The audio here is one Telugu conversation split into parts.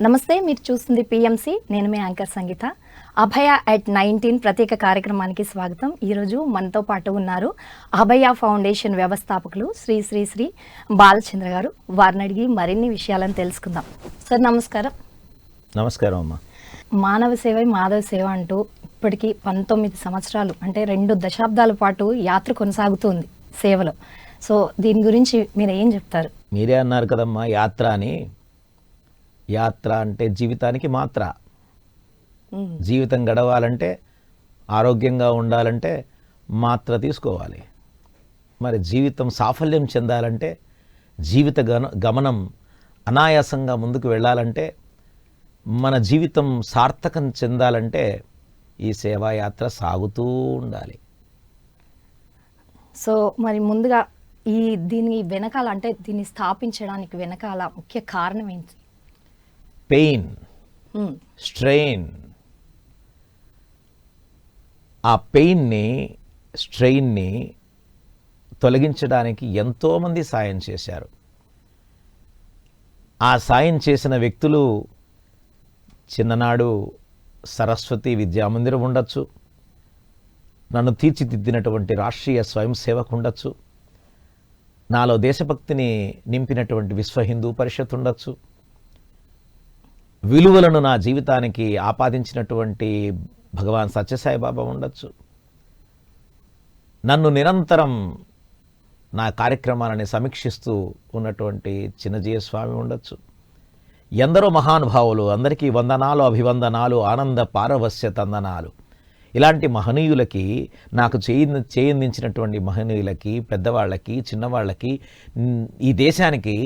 నమస్తే, మీరు చూస్తుంది పిఎంసి. నేను మీ యాంకర్ సంగీత. అభయ అట్ 19 ప్రత్యేక కార్యక్రమానికి స్వాగతం. ఈరోజు మనతో పాటు ఉన్నారు అభయ ఫౌండేషన్ వ్యవస్థాపకులు శ్రీ శ్రీ శ్రీ బాలచంద్ర గారు. వారిని అడిగి మరిన్ని విషయాలను తెలుసుకుందాం. సార్ నమస్కారం. నమస్కారం అమ్మా. మానవ సేవ మాధవ సేవ అంటూ ఇప్పటికీ 19 సంవత్సరాలు అంటే 2 దశాబ్దాల పాటు యాత్ర కొనసాగుతుంది సేవలో. సో దీని గురించి మీరు ఏం చెప్తారు? మీరే అన్నారు కదమ్మా యాత్ర అని. యాత్ర అంటే జీవితానికి మాత్ర. జీవితం గడవాలంటే, ఆరోగ్యంగా ఉండాలంటే మాత్ర తీసుకోవాలి. మరి జీవితం సాఫల్యం చెందాలంటే, జీవిత గమనం అనాయాసంగా ముందుకు వెళ్ళాలంటే, మన జీవితం సార్థకం చెందాలంటే ఈ సేవాయాత్ర సాగుతూ ఉండాలి. సో మరి ముందుగా దీని వెనకాల అంటే దీన్ని స్థాపించడానికి వెనకాల ముఖ్య కారణం ఏంటి? Pain, strain. ఆ పెయిన్ని, స్ట్రెయిన్ని తొలగించడానికి ఎంతోమంది సాయం చేశారు. ఆ సాయం చేసిన వ్యక్తులు చిన్ననాడు సరస్వతి విద్యామందిరం ఉండొచ్చు, నన్ను తీర్చిదిద్దినటువంటి రాష్ట్రీయ స్వయం సేవకు ఉండొచ్చు, నాలో దేశభక్తిని నింపినటువంటి విశ్వ హిందూ పరిషత్ ఉండొచ్చు, విలువలను నా జీవితానికి ఆపాదించినటువంటి భగవాన్ సత్యసాయిబాబా ఉండొచ్చు, నన్ను నిరంతరం నా కార్యక్రమాలని సమీక్షిస్తూ ఉన్నటువంటి చిన్నజీయ స్వామి ఉండొచ్చు. ఎందరో మహానుభావులు, అందరికీ వందనాలు, అభివందనాలు, ఆనంద పారవస్య తందనాలు. ఇలాంటి మహనీయులకి, నాకు చేయందించినటువంటి మహనీయులకి, పెద్దవాళ్ళకి, చిన్నవాళ్ళకి, ఈ దేశానికి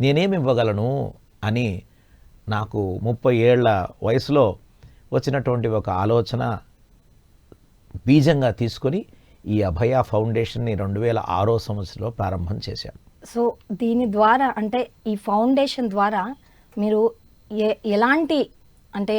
నేనేమి ఇవ్వగలను అని నాకు 30 ఏళ్ల వయసులో వచ్చినటువంటి ఒక ఆలోచన బీజంగా తీసుకొని ఈ అభయ ఫౌండేషన్ని 2006 సంవత్సరంలో ప్రారంభం చేశాను. సో దీని ద్వారా అంటే ఈ ఫౌండేషన్ ద్వారా మీరు ఎలాంటి అంటే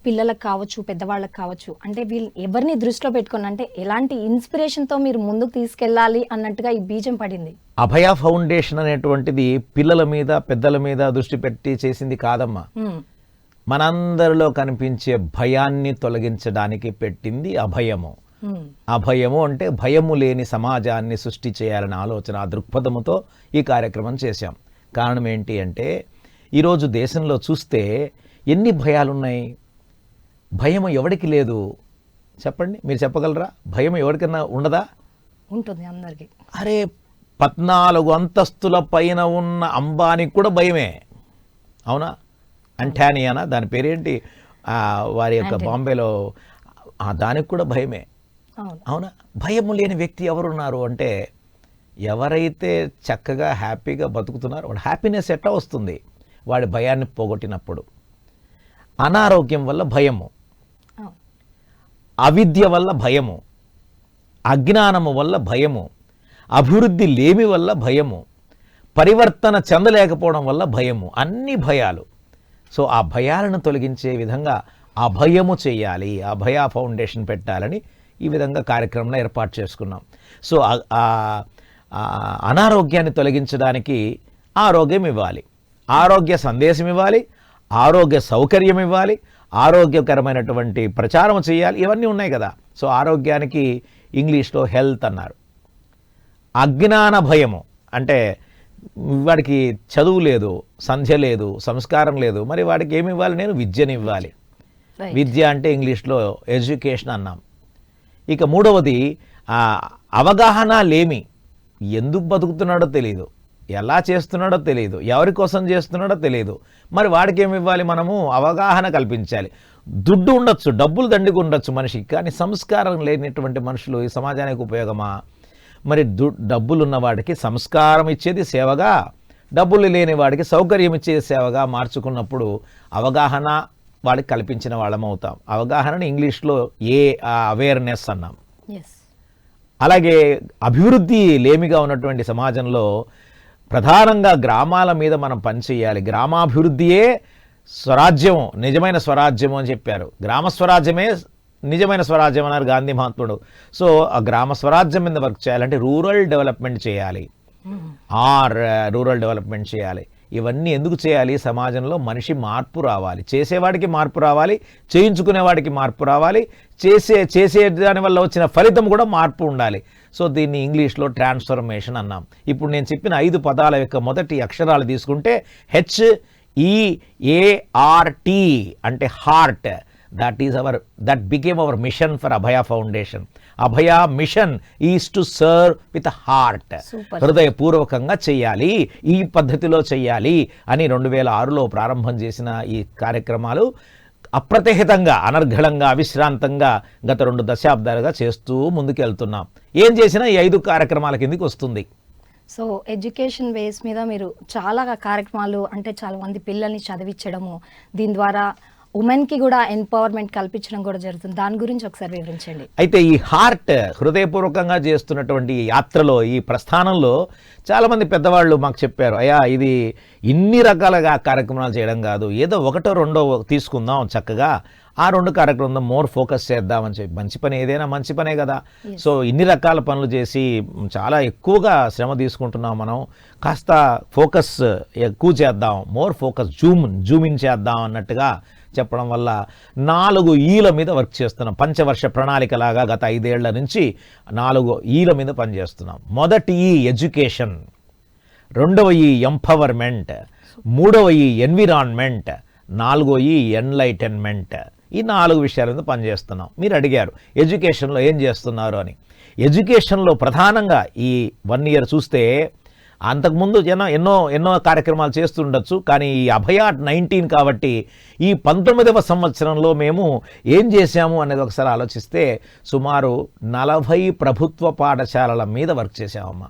పిల్లలకు కావచ్చు, పెద్దవాళ్ళకి కావచ్చు, అంటే వీళ్ళు ఎవరిని దృష్టిలో పెట్టుకుని అంటే ఎలాంటి ఇన్స్పిరేషన్తో మీరు ముందుకు తీసుకెళ్ళాలి అన్నట్టుగా ఈ బీజం పడింది? అభయ ఫౌండేషన్ అనేటువంటిది పిల్లల మీద, పెద్దల మీద దృష్టి పెట్టి చేసింది కాదమ్మా. మనందరిలో కనిపించే భయాన్ని తొలగించడానికి పెట్టింది అభయము. అభయము అంటే భయము లేని సమాజాన్ని సృష్టి చేయాలనే ఆలోచన, దృక్పథముతో ఈ కార్యక్రమం చేశాం. కారణం ఏంటి అంటే, ఈరోజు దేశంలో చూస్తే ఎన్ని భయాలున్నాయి. భయం ఎవడికి లేదు చెప్పండి, మీరు చెప్పగలరా? భయం ఎవరికన్నా ఉండదా? ఉంటుంది అందరికీ. అరే 14 అంతస్తుల పైన ఉన్న అంబానికి కూడా భయమే, అవునా? అంటానియానా దాని పేరేంటి, వారి యొక్క బాంబేలో, దానికి కూడా భయమే, అవునా? భయము లేని వ్యక్తి ఎవరున్నారు అంటే, ఎవరైతే చక్కగా హ్యాపీగా బతుకుతున్నారో వాడు హ్యాపీనెస్ ఎట్లా వస్తుంది? వాడి భయాన్ని పోగొట్టినప్పుడు. అనారోగ్యం వల్ల భయము, అవిద్య వల్ల భయము, అజ్ఞానము వల్ల భయము, అభివృద్ధి లేమి వల్ల భయము, పరివర్తన చెందలేకపోవడం వల్ల భయము, అన్ని భయాలు. సో ఆ భయాలను తొలగించే విధంగా అభయము చేయాలి, అభయ ఫౌండేషన్ పెట్టాలని ఈ విధంగా కార్యక్రమంలో ఏర్పాటు చేసుకున్నాం. సో అనారోగ్యాన్ని తొలగించడానికి ఆరోగ్యం ఇవ్వాలి, ఆరోగ్య సందేశం ఇవ్వాలి, ఆరోగ్య సౌకర్యం ఇవ్వాలి, ఆరోగ్యకరమైనటువంటి ప్రచారం చేయాలి. ఇవన్నీ ఉన్నాయి కదా. సో ఆరోగ్యానికి ఇంగ్లీష్లో హెల్త్ అన్నారు. అజ్ఞాన భయము అంటే వాడికి చదువు లేదు, సంధ్య లేదు, సంస్కారం లేదు, మరి వాడికి ఏమి ఇవ్వాలి? నేను విద్యను ఇవ్వాలి. విద్య అంటే ఇంగ్లీష్లో ఎడ్యుకేషన్ అన్నాం. ఇక మూడవది అవగాహన లేమి. ఎందుకు బతుకుతున్నాడో తెలియదు, ఎలా చేస్తున్నాడో తెలియదు, ఎవరి కోసం చేస్తున్నాడో తెలియదు. మరి వాడికి ఏమి ఇవ్వాలి? మనము అవగాహన కల్పించాలి. దుడ్డు ఉండొచ్చు, డబ్బులు దండిగా ఉండొచ్చు మనిషికి, కానీ సంస్కారం లేనటువంటి మనుషులు ఈ సమాజానికి ఉపయోగమా? మరి డబ్బులున్న వాడికి సంస్కారం ఇచ్చేది సేవగా, డబ్బులు లేని వాడికి సౌకర్యం ఇచ్చేది సేవగా మార్చుకున్నప్పుడు అవగాహన వాడికి కల్పించిన వాళ్ళం అవుతాం. అవగాహనని ఇంగ్లీష్లో అవేర్నెస్ అన్నాం. అలాగే అభివృద్ధి లేమిగా ఉన్నటువంటి సమాజంలో ప్రధానంగా గ్రామాల మీద మనం పనిచేయాలి. గ్రామాభివృద్ధియే స్వరాజ్యం, నిజమైన స్వరాజ్యము అని చెప్పారు. గ్రామ స్వరాజ్యమే నిజమైన స్వరాజ్యం అన్నారు గాంధీ మహాత్ముడు. సో ఆ గ్రామ స్వరాజ్యం మీద వర్క్ చేయాలంటే రూరల్ డెవలప్మెంట్ చేయాలి, రూరల్ డెవలప్మెంట్ చేయాలి. ఇవన్నీ ఎందుకు చేయాలి? సమాజంలో మనిషి మార్పు రావాలి, చేసేవాడికి మార్పు రావాలి, చేయించుకునేవాడికి మార్పు రావాలి, చేసే దాని వల్ల వచ్చిన ఫలితం కూడా మార్పు ఉండాలి. సో దీన్ని ఇంగ్లీష్లో ట్రాన్స్ఫర్మేషన్ అన్నాం. ఇప్పుడు నేను చెప్పిన 5 పదాల యొక్క మొదటి అక్షరాలు తీసుకుంటే HEART అంటే heart. that became our mission for Abhaya Foundation. Abhaya mission is to serve with a heart. హృదయపూర్వకంగా చెయ్యాలి, ఈ పద్ధతిలో చెయ్యాలి అని 2006లో ప్రారంభం చేసిన ఈ కార్యక్రమాలు అప్రతిహితంగా, అనర్ఘళంగా, అవిశ్రాంతంగా గత 2 దశాబ్దాలుగా చేస్తూ ముందుకెళ్తున్నాం. ఏం చేసినా ఈ 5 కార్యక్రమాల కిందికి వస్తుంది. సో ఎడ్యుకేషన్ బేస్ మీద మీరు చాలా కార్యక్రమాలు, అంటే చాలా మంది పిల్లల్ని చదివించడము, దీని ద్వారా ఉమెన్కి కూడా ఎంపవర్మెంట్ కల్పించడం కూడా జరుగుతుంది. దాని గురించి ఒకసారి వివరించండి. అయితే ఈ హార్ట్ హృదయపూర్వకంగా చేస్తున్నటువంటి ఈ యాత్రలో, ఈ ప్రస్థానంలో చాలామంది పెద్దవాళ్ళు మాకు చెప్పారు, అయ్యా ఇది ఇన్ని రకాలుగా కార్యక్రమాలు చేయడం కాదు, ఏదో 1, 2 తీసుకుందాం చక్కగా, ఆ 2 కార్యక్రమం మోర్ ఫోకస్ చేద్దామని చెప్పి. మంచి పని ఏదైనా మంచి పనే కదా. సో ఇన్ని రకాల పనులు చేసి చాలా ఎక్కువగా శ్రమ తీసుకుంటున్నాం మనం, కాస్త ఫోకస్ ఎక్కువ చేద్దాం, మోర్ ఫోకస్ జూమ్ ఇన్ చేద్దాం అన్నట్టుగా చెప్పడం వల్ల 4 ఈల మీద వర్క్ చేస్తున్నాం. పంచవర్ష ప్రణాళిక లాగా గత 5 ఏళ్ల నుంచి 4 ఈల మీద పనిచేస్తున్నాం. మొదటి ఈ ఎడ్యుకేషన్, 2వ ఈ ఎంపవర్మెంట్, 3వ ఈ ఎన్విరాన్మెంట్, 4వ ఈ ఎన్లైటన్మెంట్. ఈ 4 విషయాల మీద పనిచేస్తున్నాం. మీరు అడిగారు ఎడ్యుకేషన్లో ఏం చేస్తున్నారు అని. ఎడ్యుకేషన్లో ప్రధానంగా ఈ 1 ఇయర్ చూస్తే, అంతకుముందు ఎన్నో కార్యక్రమాలు చేస్తుండొచ్చు, కానీ ఈ అభయ 19 కాబట్టి ఈ 19వ సంవత్సరంలో మేము ఏం చేశాము అనేది ఒకసారి ఆలోచిస్తే, సుమారు 40 ప్రభుత్వ పాఠశాలల మీద వర్క్ చేశామమ్మా.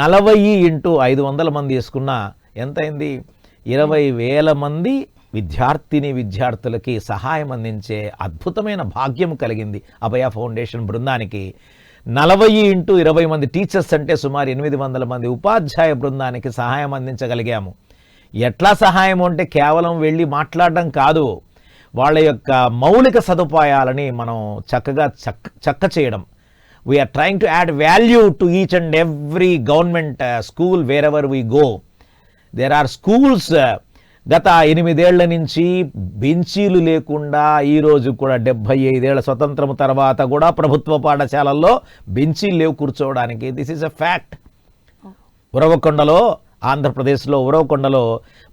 40 ఇంటూ 500 మంది వేసుకున్న ఎంతైంది? 20,000 మంది విద్యార్థులకి సహాయం అందించే అద్భుతమైన భాగ్యం కలిగింది అభయ ఫౌండేషన్ బృందానికి. 40 ఇంటూ 20 మంది టీచర్స్ అంటే సుమారు 800 మంది ఉపాధ్యాయ బృందానికి సహాయం అందించగలిగాము. ఎట్లా సహాయం అంటే కేవలం వెళ్ళి మాట్లాడడం కాదు, వాళ్ళ యొక్క మౌలిక సదుపాయాలని మనం చక్క చేయడం. We're trying to add value to each and every government school wherever we go. There are schools గత 8 ఏళ్ల నుంచి బెంచీలు లేకుండా, ఈరోజు కూడా 75 ఏళ్ల స్వతంత్రం తర్వాత కూడా ప్రభుత్వ పాఠశాలల్లో బెంచీలు లేవు కూర్చోవడానికి. This is a fact. ఉరవకొండలో, ఆంధ్రప్రదేశ్లో ఉరవకొండలో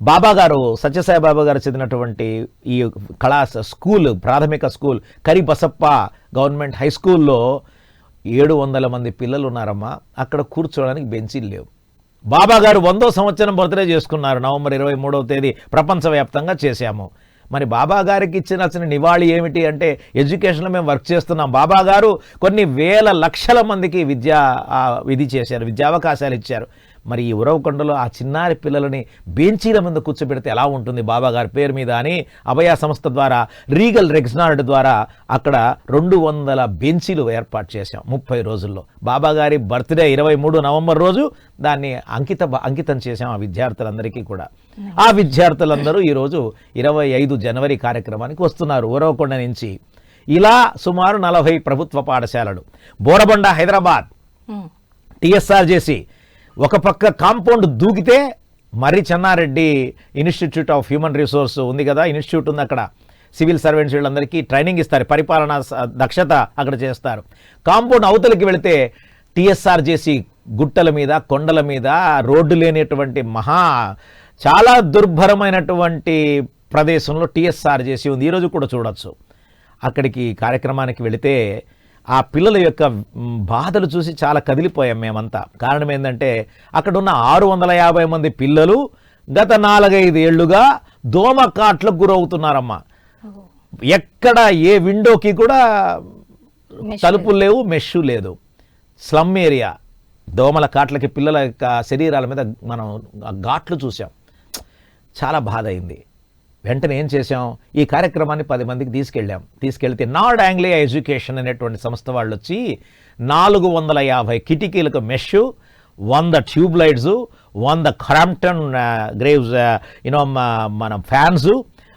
బాబాగారు, సత్యసాయి బాబా గారు చదివినటువంటి ఈ స్కూల్, ప్రాథమిక స్కూల్ కరిబసప్ప గవర్నమెంట్ హై స్కూల్లో 700 మంది పిల్లలు ఉన్నారమ్మా. అక్కడ కూర్చోవడానికి బెంచీలు లేవు. బాబా గారు 100వ సంవత్సరం బర్త్డే చేసుకున్నారు. నవంబర్ 23వ తేదీ ప్రపంచవ్యాప్తంగా చేశాము. మరి బాబా గారికి ఇచ్చిన నివాళి ఏమిటి అంటే, ఎడ్యుకేషన్లో మేము వర్క్ చేస్తున్నాం. బాబా గారు కొన్ని వేల లక్షల మందికి విధి చేశారు, విద్యావకాశాలు ఇచ్చారు. మరి ఈ ఉరవకొండలో ఆ చిన్నారి పిల్లలని బెంచీల మీద కూర్చోబెడితే ఎలా ఉంటుంది బాబా గారి పేరు మీద అని అభయ సంస్థ ద్వారా, రీగల్ రెగ్జినార్డ్ ద్వారా అక్కడ 200 బెంచీలు ఏర్పాటు చేశాం 30 రోజుల్లో. బాబా గారి బర్త్డే 23 నవంబర్ రోజు దాన్ని అంకితం చేశాం ఆ విద్యార్థులందరికీ కూడా. ఆ విద్యార్థులందరూ ఈరోజు 25 జనవరి కార్యక్రమానికి వస్తున్నారు ఉరవకొండ నుంచి. ఇలా సుమారు 40 ప్రభుత్వ పాఠశాలలు. బోరబండ హైదరాబాద్ టిఎస్ఆర్ చేసి ఒక పక్క కాంపౌండ్ దూకితే Marri Chenna Reddy institute of human resource ఉంది కదా, ఇన్స్టిట్యూట్ ఉంది అక్కడ. సివిల్ సర్వెంట్స్ వీళ్ళందరికీ ట్రైనింగ్ ఇస్తారు, పరిపాలనా దక్షత అక్కడ చేస్తారు. కాంపౌండ్ అవతలకి వెళితే టిఎస్ఆర్ చేసి గుట్టల మీద, కొండల మీద, రోడ్డు లేనటువంటి చాలా దుర్భరమైనటువంటి ప్రదేశంలో టిఎస్ఆర్ చేసి ఉంది. ఈరోజు కూడా చూడొచ్చు. అక్కడికి కార్యక్రమానికి వెళితే ఆ పిల్లల యొక్క బాధలు చూసి చాలా కదిలిపోయాం మేమంతా. కారణం ఏంటంటే, అక్కడున్న 650 మంది పిల్లలు గత 4-5 ఏళ్లుగా దోమకాట్లకు గురవుతున్నారమ్మా. ఎక్కడ ఏ విండోకి కూడా తలుపులు లేవు, మెష్ లేదు. స్లమ్ ఏరియా, దోమల కాట్లకి పిల్లల యొక్క శరీరాల మీద మనం ఘాట్లు చూసాం. చాలా బాధ అయింది. వెంటనే ఏం చేసాం, ఈ కార్యక్రమాన్ని 10 మందికి తీసుకెళ్తే నార్డ్ ఆంగ్లియా ఎడ్యుకేషన్ అనేటువంటి సంస్థ వాళ్ళు వచ్చి 450 కిటికీలకు mesh, 100 tube lights, 100 Crompton Greaves మన ఫ్యాన్స్,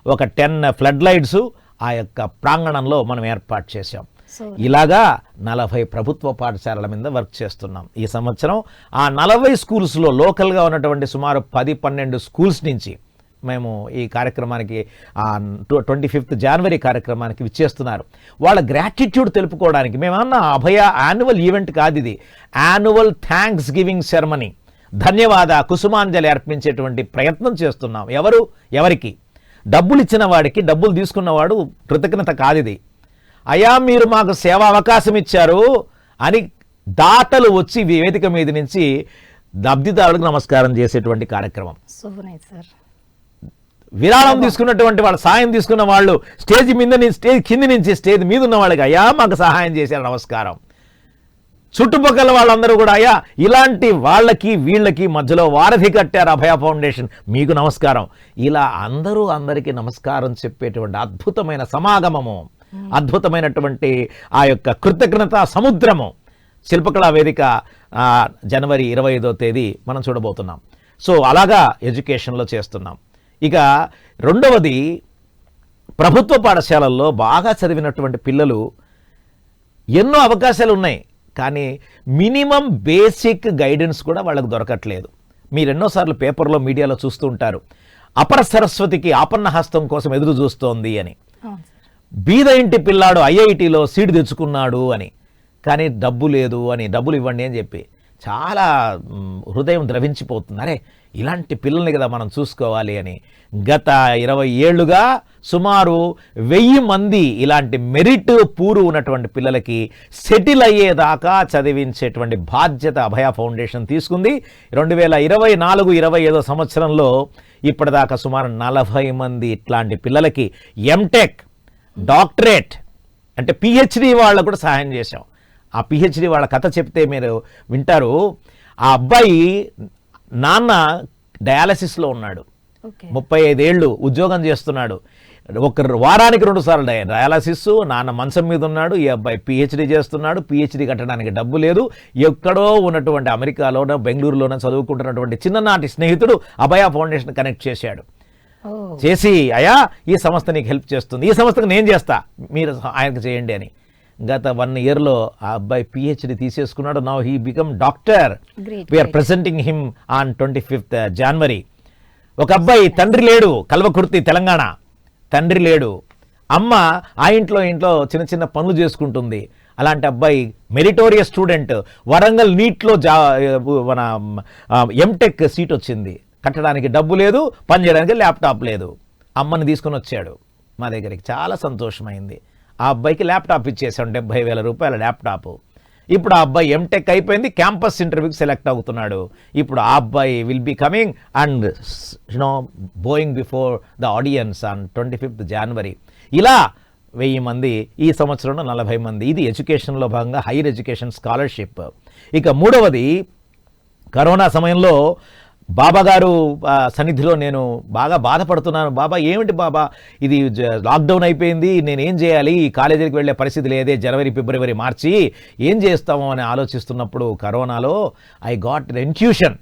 ఒక 10 ఫ్లడ్ లైట్స్ ఆ యొక్క ప్రాంగణంలో మనం ఏర్పాటు చేసాం. సో ఇలాగా 40 ప్రభుత్వ పాఠశాలల మీద వర్క్ చేస్తున్నాం ఈ సంవత్సరం. ఆ 40 స్కూల్స్లో లోకల్గా ఉన్నటువంటి సుమారు 10-12 స్కూల్స్ నుంచి మేము ఈ కార్యక్రమానికి 25th జనవరి కార్యక్రమానికి విచ్చేస్తున్నారు. వాళ్ళ గ్రాటిట్యూడ్ తెలుపుకోవడానికి మేమన్నా అభయ యాన్యువల్ ఈవెంట్ కాదు, ఇది annual thanks giving ceremony, ధన్యవాద Kusumanjali అర్పించేటువంటి ప్రయత్నం చేస్తున్నాం. ఎవరికి డబ్బులు ఇచ్చిన వాడికి డబ్బులు తీసుకున్నవాడు కృతజ్ఞత కాదు ఇది. అయ్యా మీరు మాకు సేవా అవకాశం ఇచ్చారు అని దాతలు వచ్చి వేదిక మీద నుంచి లబ్ధిదారులకు నమస్కారం చేసేటువంటి కార్యక్రమం. So nice sir. విరాళం తీసుకున్నటువంటి వాళ్ళు, సాయం తీసుకున్న వాళ్ళు స్టేజ్ కింది నుంచి స్టేజ్ మీద ఉన్న వాళ్ళకి అయ్యా మాకు సహాయం చేశారు నమస్కారం. చుట్టుపక్కల వాళ్ళందరూ కూడా అయ్యా ఇలాంటి వాళ్ళకి వీళ్ళకి మధ్యలో వారధి కట్టారు అభయ ఫౌండేషన్, మీకు నమస్కారం. ఇలా అందరికీ నమస్కారం చెప్పేటువంటి అద్భుతమైన సమాగమము, అద్భుతమైనటువంటి ఆ యొక్క కృతజ్ఞత సముద్రము శిల్పకళా వేదిక జనవరి 25వ తేదీ మనం చూడబోతున్నాం. సో అలాగా ఎడ్యుకేషన్లో చేస్తున్నాం. ఇక రెండవది, ప్రభుత్వ పాఠశాలల్లో బాగా చదివినటువంటి పిల్లలు ఎన్నో అవకాశాలు ఉన్నాయి, కానీ మినిమం బేసిక్ గైడెన్స్ కూడా వాళ్ళకు దొరకట్లేదు. మీరు ఎన్నోసార్లు పేపర్లో మీడియాలో చూస్తూ ఉంటారు, అపర సరస్వతికి ఆపన్న హస్తం కోసం ఎదురు చూస్తోంది అని. బీద ఇంటి పిల్లాడు ఐఐటిలో సీటు తెచ్చుకున్నాడు అని, కానీ డబ్బు లేదు అని, డబ్బులు ఇవ్వండి అని చెప్పి చాలా హృదయం ద్రవించిపోతుంది. అరే ఇలాంటి పిల్లల్ని కదా మనం చూసుకోవాలి అని గత 20 ఏళ్లుగా సుమారు 1000 మంది ఇలాంటి మెరిట్ పూరు ఉన్నటువంటి పిల్లలకి సెటిల్ అయ్యేదాకా చదివించేటువంటి బాధ్యత అభయ ఫౌండేషన్ తీసుకుంది. 2024-25 సంవత్సరంలో ఇప్పటిదాకా సుమారు 40 మంది ఇట్లాంటి పిల్లలకి ఎంటెక్, డాక్టరేట్ అంటే పిహెచ్డి వాళ్ళకు కూడా సహాయం చేశాం. ఆ పిహెచ్డి వాళ్ళ కథ చెప్తే మీరు వింటారు. ఆ అబ్బాయి నాన్న డయాలసిస్లో ఉన్నాడు, 35 ఏళ్ళు ఉద్యోగం చేస్తున్నాడు, వారానికి 2 సార్లు డయాలసిస్, నాన్న మంచం మీద ఉన్నాడు. ఈ అబ్బాయి పిహెచ్డి చేస్తున్నాడు, పిహెచ్డి కట్టడానికి డబ్బు లేదు. ఎక్కడో ఉన్నటువంటి అమెరికాలోనో బెంగళూరులోనో చదువుకుంటున్నటువంటి చిన్ననాటి స్నేహితుడు అభయ ఫౌండేషన్ కనెక్ట్ చేశాడు. చేసి అయ్యా ఈ సంస్థ నీకు హెల్ప్ చేస్తుంది, ఈ సంస్థకు నేను చేస్తా, మీరు ఆయనకు చేయండి అని. గత 1 yearలో ఆ అబ్బాయి పిహెచ్డి తీసేసుకున్నాడు. Now he become doctor. We are presenting him on 25th January. ఒక అబ్బాయి తండ్రి లేడు, కల్వకుర్తి తెలంగాణ, తండ్రి లేడు, అమ్మ ఆ ఇంట్లో చిన్న చిన్న పనులు చేసుకుంటుంది. అలాంటి అబ్బాయి మెరిటోరియస్ స్టూడెంట్, వరంగల్ నీట్లో మన ఎంటెక్ సీట్ వచ్చింది. కట్టడానికి డబ్బు లేదు, పని చేయడానికి ల్యాప్టాప్ లేదు. అమ్మని తీసుకుని వచ్చాడు మా దగ్గరికి, చాలా సంతోషమైంది. ఆ అబ్బాయికి ల్యాప్టాప్ ఇచ్చేసాం, 70,000 రూపాయల ల్యాప్టాప్. ఇప్పుడు ఆ అబ్బాయి ఎంటెక్ అయిపోయింది, క్యాంపస్ ఇంటర్వ్యూకి సెలెక్ట్ అవుతున్నాడు. ఇప్పుడు ఆ అబ్బాయి will be coming and Boeing before the audience on 25th జనవరి. ఇలా 1000 మంది, ఈ సంవత్సరంలో 40 మంది. ఇది ఎడ్యుకేషన్లో భాగంగా హైయర్ ఎడ్యుకేషన్ స్కాలర్షిప్. ఇక మూడవది, కరోనా సమయంలో బాబా గారు సన్నిధిలో నేను బాగా బాధపడుతున్నాను. బాబా ఏమిటి బాబా, ఇది లాక్డౌన్ అయిపోయింది, నేనేం చేయాలి, ఈ కాలేజీకి వెళ్ళే పరిస్థితి లేదే, జనవరి ఫిబ్రవరి మార్చి ఏం చేస్తామో అని ఆలోచిస్తున్నప్పుడు కరోనాలో ఐ గాట్ ద ఇన్ట్యూషన్,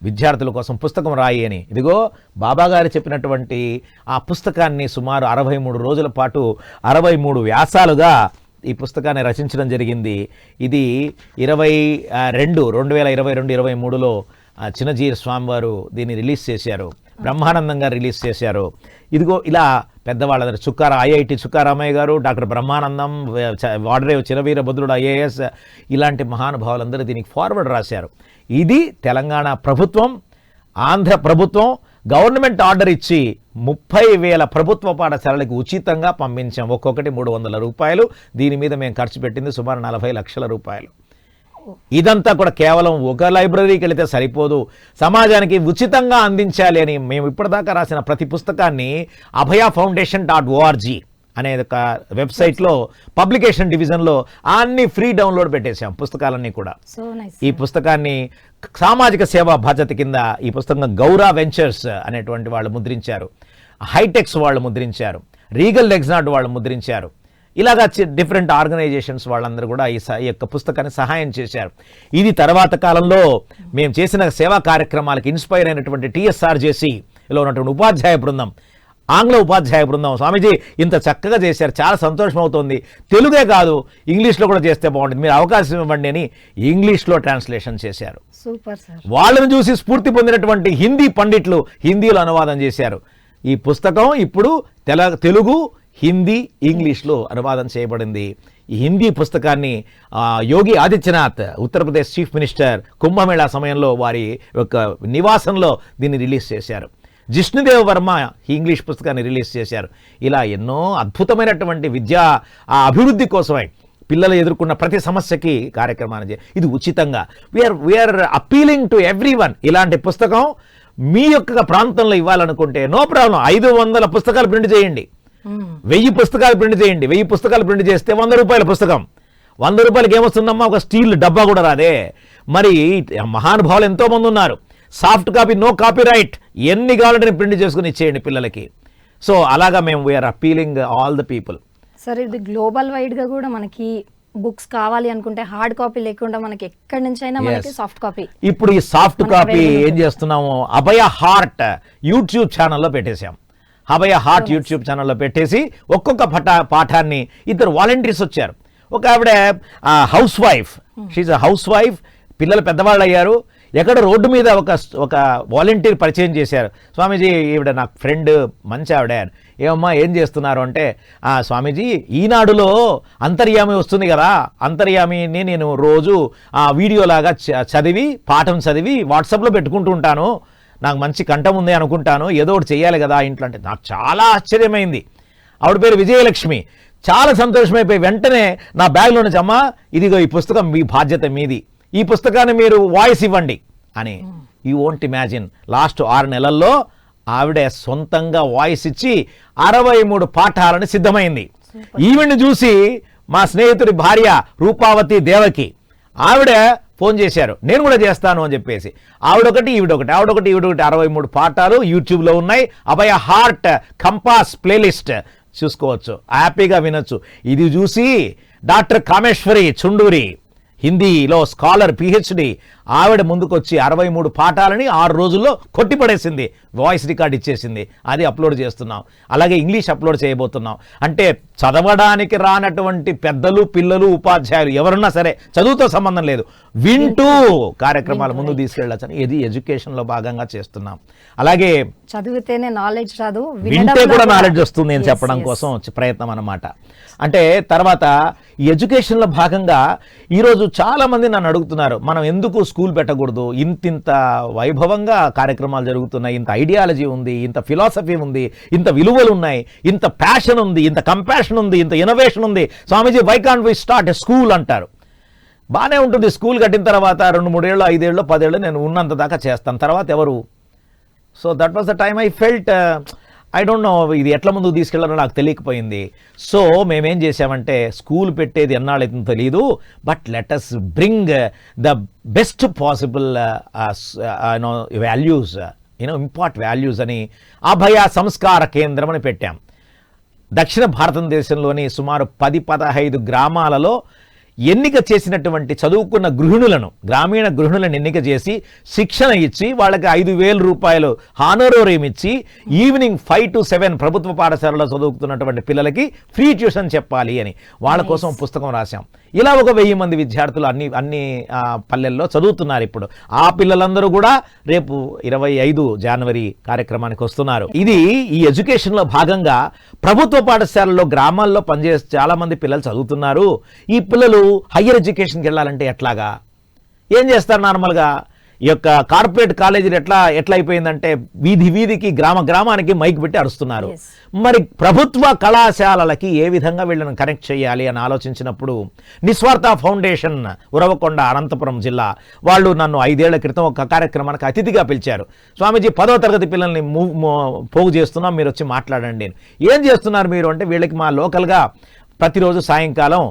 విద్యార్థుల కోసం పుస్తకం రాయి అని. ఇదిగో బాబా గారు చెప్పినటువంటి ఆ పుస్తకాన్ని సుమారు 63 రోజుల పాటు 63 వ్యాసాలుగా ఈ పుస్తకాన్ని రచించడం జరిగింది. ఇది 2022-23లో చిన్నజీర స్వామివారు దీన్ని రిలీజ్ చేశారు, బ్రహ్మానందంగా రిలీజ్ చేశారు. ఇదిగో ఇలా పెద్దవాళ్ళందరూ, ఐఐటి చుక్కారామయ్య గారు, డాక్టర్ బ్రహ్మానందం, వాడరేవు చిరవీరభద్రుడు ఐఏఎస్, ఇలాంటి మహానుభావులందరూ దీనికి ఫార్వర్డ్ రాశారు. ఇది తెలంగాణ ప్రభుత్వం, ఆంధ్ర ప్రభుత్వం గవర్నమెంట్ ఆర్డర్ ఇచ్చి 30,000 ప్రభుత్వ పాఠశాలలకు ఉచితంగా పంపించాం. ఒక్కొక్కటి 300 రూపాయలు. దీని మీద మేము ఖర్చు పెట్టింది సుమారు 40 లక్షల రూపాయలు. ఇదంతా కూడా కేవలం ఒక లైబ్రరీకి వెళితే సరిపోదు, సమాజానికి ఉచితంగా అందించాలి అని మేము ఇప్పటిదాకా రాసిన ప్రతి పుస్తకాన్ని abhayaffoundation.org అనే ఒక వెబ్సైట్లో పబ్లికేషన్ డివిజన్లో అన్ని ఫ్రీ డౌన్లోడ్ పెట్టేశాం పుస్తకాలన్నీ కూడా. ఈ పుస్తకాన్ని సామాజిక సేవా బాధ్యత కింద ఈ పుస్తకం గౌరా వెంచర్స్ అనేటువంటి వాళ్ళు ముద్రించారు, హైటెక్స్ వాళ్ళు ముద్రించారు, రీగల్ ఎగ్జాట్ వాళ్ళు ముద్రించారు. ఇలాగా డిఫరెంట్ ఆర్గనైజేషన్స్ వాళ్ళందరూ కూడా ఈ యొక్క పుస్తకాన్ని సహాయం చేశారు. ఇది తర్వాత కాలంలో మేము చేసిన సేవా కార్యక్రమాలకు ఇన్స్పైర్ అయినటువంటి TSRJCలో ఉన్నటువంటి ఉపాధ్యాయ బృందం ఆంగ్ల ఉపాధ్యాయ బృందం స్వామీజీ ఇంత చక్కగా చేశారు, చాలా సంతోషం అవుతుంది, తెలుగే కాదు ఇంగ్లీష్లో కూడా చేస్తే బాగుంటుంది, మీరు అవకాశం ఇవ్వండి అని ఇంగ్లీష్లో ట్రాన్స్లేషన్ చేశారు. Super sir. వాళ్ళని చూసి స్ఫూర్తి పొందినటువంటి హిందీ పండిట్లు హిందీలో అనువాదం చేశారు. ఈ పుస్తకం ఇప్పుడు తెలుగు, హిందీ, ఇంగ్లీష్లో అనువాదం చేయబడింది. ఈ హిందీ పుస్తకాన్ని యోగి ఆదిత్యనాథ్ ఉత్తరప్రదేశ్ చీఫ్ మినిస్టర్ కుంభమేళా సమయంలో వారి యొక్క నివాసంలో దీన్ని రిలీజ్ చేశారు. జిష్ణుదేవ్ వర్మ ఇంగ్లీష్ పుస్తకాన్ని రిలీజ్ చేశారు. ఇలా ఎన్నో అద్భుతమైనటువంటి విద్యా అభివృద్ధి కోసమై పిల్లలు ఎదుర్కొన్న ప్రతి సమస్యకి కార్యక్రమాన్ని ఇది ఉచితంగా వీఆర్ అపీలింగ్ టు ఎవ్రీవన్. ఇలాంటి పుస్తకం మీ యొక్క ప్రాంతంలో ఇవ్వాలనుకుంటే నో ప్రాబ్లం, 500 పుస్తకాలు ప్రింట్ చేయండి, 1000 పుస్తకాలు ప్రింట్ చేయండి. 1000 పుస్తకాలు ప్రింట్ చేస్తే 100 రూపాయల పుస్తకం. 100 రూపాయలకి ఏమొస్తుందమ్మా? ఒక స్టీల్ డబ్బా కూడా రాదే. మరి మహానుభావులు ఎంతోమంది ఉన్నారు. Soft copy, no copyright, ఎన్ని కావాలంటే ప్రింట్ చేసుకుని ఇచ్చేయండి పిల్లలకి. సో అలాగా మేము we're appealing all the people. Sir ఇది గ్లోబల్ వైడ్గా కూడా మనకి బుక్స్ కావాలి అనుకుంటే హార్డ్ కాపీ లేకుండా మనకి ఎక్కడి నుంచి అయినా మనకి సాఫ్ట్ కాపీ. ఇప్పుడు ఈ సాఫ్ట్ కాపీ ఏం చేస్తున్నాము, అభయ హార్ట్ యూట్యూబ్ ఛానల్లో పెట్టేశాం. అభయ హార్ట్ యూట్యూబ్ ఛానల్లో పెట్టేసి ఒక్కొక్క పాఠాన్ని 2 వాలంటీర్స్ వచ్చారు. ఒక ఆవిడ house wife, she's a house wife, పిల్లలు పెద్దవాళ్ళు అయ్యారు. ఎక్కడ రోడ్డు మీద ఒక వాలంటీర్ పరిచయం చేశారు. స్వామీజీ ఈవిడ నాకు ఫ్రెండ్, మంచి ఆవిడ. ఏమమ్మా ఏం చేస్తున్నారు అంటే, స్వామీజీ ఈనాడులో అంతర్యామి వస్తుంది కదా, అంతర్యామిని నేను రోజు వీడియోలాగా పాఠం చదివి వాట్సాప్లో పెట్టుకుంటూ ఉంటాను, నాకు మంచి కంఠం ఉంది అనుకుంటాను, ఏదో ఒకటి చెయ్యాలి కదా ఇంట్లో అంటే. నాకు చాలా ఆశ్చర్యమైంది. ఆవిడ పేరు విజయలక్ష్మి. చాలా సంతోషమైపోయి వెంటనే నా బ్యాగ్లో నుంచి, అమ్మా ఇదిగో ఈ పుస్తకం మీ బాధ్యత మీది, ఈ పుస్తకాన్ని మీరు వాయిస్ ఇవ్వండి అని. యూ వోంట్ ఇమాజిన్, లాస్ట్ 6 నెలల్లో ఆవిడ సొంతంగా వాయిస్ ఇచ్చి 63 పాఠాలను సిద్ధమైంది. ఈవిడ్ని చూసి మా స్నేహితుడి భార్య రూపావతి దేవకి ఆవిడ ఫోన్ చేశారు, నేను కూడా చేస్తాను అని చెప్పేసి. ఆవిడొకటి ఈవిడొకటి 63 పాఠాలు యూట్యూబ్లో ఉన్నాయి. అభయ హార్ట్ కంపాస్ ప్లేలిస్ట్ చూసుకోవచ్చు, హ్యాపీగా వినొచ్చు. ఇది చూసి డాక్టర్ కామేశ్వరి చుండూరి, హిందీలో స్కాలర్ PhD, ఆవిడ ముందుకొచ్చి 63 పాఠాలని 6 రోజుల్లో కొట్టిపడేసింది, వాయిస్ రికార్డ్ ఇచ్చేసింది. అది అప్లోడ్ చేస్తున్నాం. అలాగే ఇంగ్లీష్ అప్లోడ్ చేయబోతున్నాం. అంటే చదవడానికి రానటువంటి పెద్దలు, పిల్లలు, ఉపాధ్యాయులు ఎవరున్నా సరే, చదువుతో సంబంధం లేదు, వింటూ కార్యక్రమాలు ముందు తీసుకెళ్ళచ్చు. ఇది ఎడ్యుకేషన్లో భాగంగా చేస్తున్నాం. అలాగే చదివితేనే నాలెడ్జ్ రాదు, వింటే కూడా నాలెడ్జ్ వస్తుంది అని చెప్పడం కోసం ప్రయత్నం అన్నమాట. అంటే తర్వాత ఈ ఎడ్యుకేషన్లో భాగంగా ఈరోజు చాలామంది నన్ను అడుగుతున్నారు, మనం ఎందుకు స్కూల్ పెట్టకూడదు, ఇంత వైభవంగా కార్యక్రమాలు జరుగుతున్నాయి, ఇంత ఐడియాలజీ ఉంది, ఇంత ఫిలాసఫీ ఉంది, ఇంత విలువలు ఉన్నాయి, ఇంత ప్యాషన్ ఉంది, ఇంత కంపాషన్ ఉంది, ఇంత ఇన్నోవేషన్ ఉంది, Swamiji why can't we start a school అంటారు. బాగానే ఉంటుంది, స్కూల్ కట్టిన తర్వాత 2-3 ఏళ్ళు, 5 ఏళ్ళు, 10 ఏళ్ళు నేను ఉన్నంత దాకా చేస్తాను, తర్వాత ఎవరు? So that was the time I felt, I don't no ఇది ఎట్లా ముందుకు తీసుకెళ్లారో నాకు తెలియకపోయింది. సో మేమేం చేసామంటే, స్కూల్ పెట్టేది ఎన్నాళ్ళైతుందో తెలియదు, but let us bring the best possible values, impart values అని అభయ సంస్కార కేంద్రం అని పెట్టాం. దక్షిణ భారతదేశంలోని సుమారు 10-15 గ్రామాలలో ఎన్నిక చేసినటువంటి చదువుకున్న గృహిణులను, గ్రామీణ గృహిణులను ఎన్నిక చేసి శిక్షణ ఇచ్చి వాళ్ళకి 5,000 రూపాయలు హానరోరియం ఇచ్చి ఈవినింగ్ 5 to 7 ప్రభుత్వ పాఠశాలలో చదువుతున్నటువంటి పిల్లలకి ఫ్రీ ట్యూషన్ చెప్పాలి అని వాళ్ళ కోసం పుస్తకం రాశాం. ఇలా ఒక 1000 మంది విద్యార్థులు అన్ని పల్లెల్లో చదువుతున్నారు ఇప్పుడు. ఆ పిల్లలందరూ కూడా రేపు 25 జనవరి కార్యక్రమానికి వస్తున్నారు. ఇది ఈ ఎడ్యుకేషన్లో భాగంగా ప్రభుత్వ పాఠశాలలో గ్రామాల్లో పనిచేసే చాలా మంది పిల్లలు చదువుతున్నారు. ఈ పిల్లలు హయ్యర్ ఎడ్యుకేషన్కి వెళ్ళాలంటే ఎట్లాగా, ఏం చేస్తారు? నార్మల్గా ఈ యొక్క కార్పొరేట్ కాలేజీలు ఎట్లా అయిపోయిందంటే వీధికి గ్రామానికి మైక్ పెట్టి అరుస్తున్నారు. మరి ప్రభుత్వ కళాశాలలకి ఏ విధంగా వీళ్ళని కనెక్ట్ చేయాలి అని ఆలోచించినప్పుడు నిస్వార్థ ఫౌండేషన్ ఉరవకొండ అనంతపురం జిల్లా వాళ్ళు నన్ను 5 ఏళ్ల క్రితం ఒక కార్యక్రమానికి అతిథిగా పిలిచారు. స్వామీజీ 10వ తరగతి పిల్లల్ని పోగు చేస్తున్నాం, మీరు వచ్చి మాట్లాడండి. ఏం చేస్తున్నారు మీరు అంటే, వీళ్ళకి మా లోకల్గా ప్రతిరోజు సాయంకాలం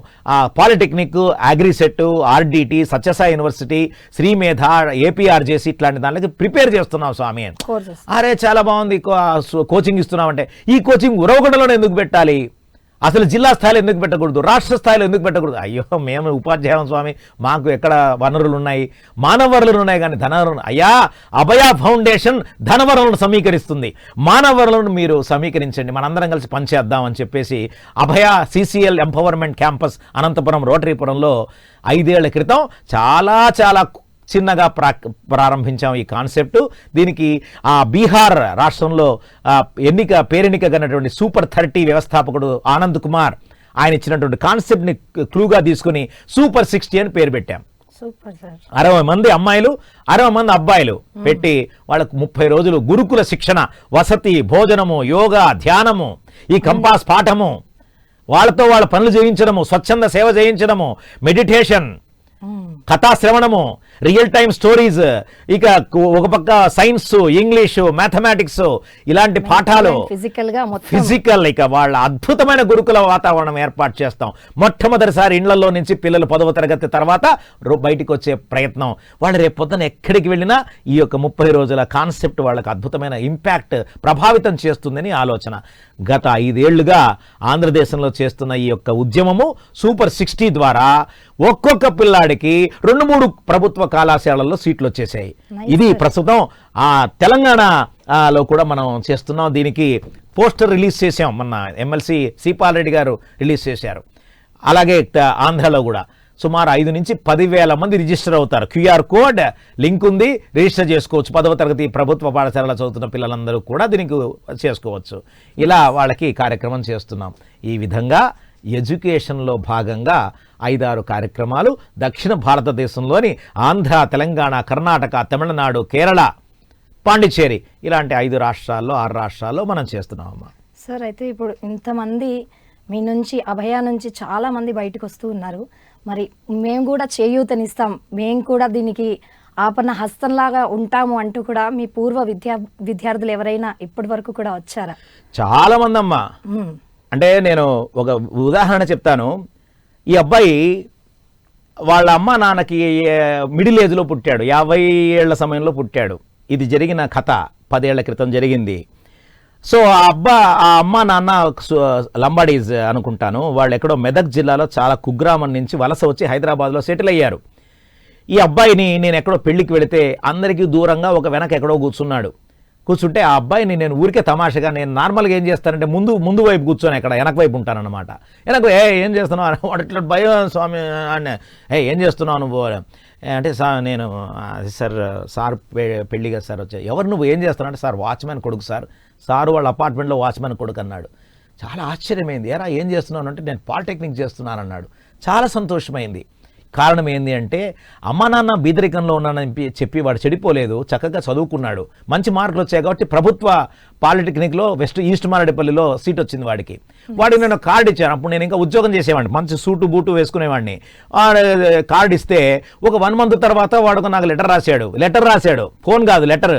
polytechnic, AGRICET, RDT, Sathya Sai university, Sri Medha, APRJC ఇట్లాంటి దానికి ప్రిపేర్ చేస్తున్నాం స్వామి అని. అరే చాలా బాగుంది, కోచింగ్ ఇస్తున్నామంటే, ఈ కోచింగ్ ఉరవకొండలోనే ఎందుకు పెట్టాలి అసలు జిల్లా స్థాయిలో ఎందుకు పెట్టకూడదు, రాష్ట్ర స్థాయిలో ఎందుకు పెట్టకూడదు? అయ్యో మేము ఉపాధ్యాయం స్వామి, మాకు ఎక్కడ వనరులు ఉన్నాయి, మానవ వనరులు ఉన్నాయి కానీ ధన వనరులు. అయ్యా, అభయ ఫౌండేషన్ ధన వనరులను సమీకరిస్తుంది, మానవ వనరులను మీరు సమీకరించండి, మనందరం కలిసి పనిచేద్దాం అని చెప్పేసి అభయ CCL ఎంపవర్మెంట్ క్యాంపస్ అనంతపురం రోటరీపురంలో 5 ఏళ్ల క్రితం చాలా చిన్నగా ప్రారంభించాం ఈ కాన్సెప్ట్. దీనికి బీహార్ రాష్ట్రంలో పేరెన్నికగనటువంటి సూపర్ 30 వ్యవస్థాపకుడు ఆనంద్ కుమార్ ఆయన ఇచ్చినటువంటి కాన్సెప్ట్ని క్లూగా తీసుకుని సూపర్ 60 అని పేరు పెట్టాం. Super sir. 60 మంది అమ్మాయిలు, 60 మంది అబ్బాయిలు పెట్టి వాళ్ళకు 30 రోజులు గురుకుల శిక్షణ, వసతి, భోజనము, యోగా, ధ్యానము, ఈ కంపాస్ పాఠము, వాళ్ళతో వాళ్ళ పనులు చేయించడము, స్వచ్ఛంద సేవ చేయించడము, మెడిటేషన్, కథాశ్రవణము, రియల్ టైమ్ స్టోరీస్, ఇక ఒక పక్క సైన్స్, ఇంగ్లీషు, మ్యాథమెటిక్స్, ఇలాంటి పాఠాలు ఫిజికల్, ఇక వాళ్ళ అద్భుతమైన గురుకుల వాతావరణం ఏర్పాటు చేస్తాం. మొట్టమొదటిసారి ఇళ్లలో నుంచి పిల్లలు 10వ తరగతి తర్వాత బయటికి వచ్చే ప్రయత్నం. వాళ్ళు రేపు పొద్దున ఎక్కడికి వెళ్ళినా ఈ యొక్క 30 రోజుల కాన్సెప్ట్ వాళ్ళకి అద్భుతమైన ఇంపాక్ట్ ప్రభావితం చేస్తుందని ఆలోచన. గత 5 ఏళ్లుగా ఆంధ్రదేశంలో చేస్తున్న ఈ యొక్క ఉద్యమము సూపర్ 60 ద్వారా ఒక్కొక్క పిల్లాడికి 2-3 ప్రభుత్వ కళాశాలల్లో సీట్లు వచ్చేసాయి. ఇది ప్రస్తుతం తెలంగాణలో కూడా మనం చేస్తున్నాం. దీనికి పోస్టర్ రిలీజ్ చేసాం, మొన్న ఎమ్మెల్సీ సీపాల్ రెడ్డి గారు రిలీజ్ చేశారు. అలాగే ఆంధ్రలో కూడా సుమారు 5 నుంచి 10,000 మంది రిజిస్టర్ అవుతారు. QR కోడ్ లింక్ ఉంది, రిజిస్టర్ చేసుకోవచ్చు. 10వ తరగతి ప్రభుత్వ పాఠశాలలో చదువుతున్న పిల్లలందరూ కూడా దీనికి చేసుకోవచ్చు. ఇలా వాళ్ళకి కార్యక్రమం చేస్తున్నాం. ఈ విధంగా ఎడ్యుకేషన్లో భాగంగా 5-6 కార్యక్రమాలు దక్షిణ భారతదేశంలోని ఆంధ్ర, తెలంగాణ, కర్ణాటక, తమిళనాడు, కేరళ, పాండిచ్చేరి ఇలాంటి 5 రాష్ట్రాల్లో 6 రాష్ట్రాల్లో మనం చేస్తున్నామమ్మా. సార్, అయితే ఇప్పుడు ఇంతమంది మీ నుంచి, అభయ నుంచి చాలా మంది బయటకు వస్తూ ఉన్నారు. మరి మేము కూడా చేయూతనిస్తాం, మేము కూడా దీనికి ఆపన్న హస్తంలాగా ఉంటాము అంటూ కూడా మీ పూర్వ విద్యార్థులు ఎవరైనా ఇప్పటి వరకు కూడా వచ్చారా? చాలా మంది అమ్మా. అంటే నేను ఒక ఉదాహరణ చెప్తాను. ఈ అబ్బాయి వాళ్ళ అమ్మ నాన్నకి మిడిల్ ఏజ్లో పుట్టాడు, 50 ఏళ్ల సమయంలో పుట్టాడు. ఇది జరిగిన కథ 10 ఏళ్ల క్రితం జరిగింది. సో ఆ అమ్మ నాన్న లంబాడీస్ అనుకుంటాను, వాళ్ళు ఎక్కడో మెదక్ జిల్లాలో చాలా కుగ్రామం నుంచి వలస వచ్చి హైదరాబాద్లో సెటిల్ అయ్యారు. ఈ అబ్బాయిని నేను ఎక్కడో పెళ్లికి వెళితే అందరికీ దూరంగా ఒక వెనక ఎక్కడో కూర్చుంటే ఆ అబ్బాయిని నేను ఊరికే తమాషగా, నేను నార్మల్గా ఏం చేస్తానంటే ముందు వైపు కూర్చొని ఎక్కడ వెనక వైపు ఉంటానన్నమాట. వెనక ఏం చేస్తున్నావు అట్లా భయం స్వామి అని, ఏం చేస్తున్నావు నువ్వు అంటే నేను సార్ పెళ్ళిగా సార్ వచ్చా. ఎవరు నువ్వు ఏం చేస్తున్నావు అంటే సార్ వాచ్మెన్ కొడుకు సార్ వాళ్ళ అపార్ట్మెంట్లో వాచ్మెన్ కొడుకు అన్నాడు. చాలా ఆశ్చర్యమైంది. ఎరా ఏం చేస్తున్నాను అంటే నేను పాలిటెక్నిక్ చేస్తున్నాను అన్నాడు. చాలా సంతోషమైంది. కారణం ఏంది అంటే అమ్మా నాన్న బీదరికంలో ఉన్నానని చెప్పి వాడు చెడిపోలేదు, చక్కగా చదువుకున్నాడు, మంచి మార్కులు వచ్చాయి కాబట్టి ప్రభుత్వ పాలిటెక్నిక్లో ఈస్ట్ మారేడుపల్లిలో సీట్ వచ్చింది వాడికి. వాడికి నేను కార్డు ఇచ్చాను. అప్పుడు నేను ఇంకా ఉద్యోగం చేసేవాడిని, మంచి సూటు బూటు వేసుకునేవాడిని. కార్డు ఇస్తే ఒక 1 మంత్ తర్వాత వాడు నాకు లెటర్ రాశాడు. ఫోన్ కాదు, లెటర్.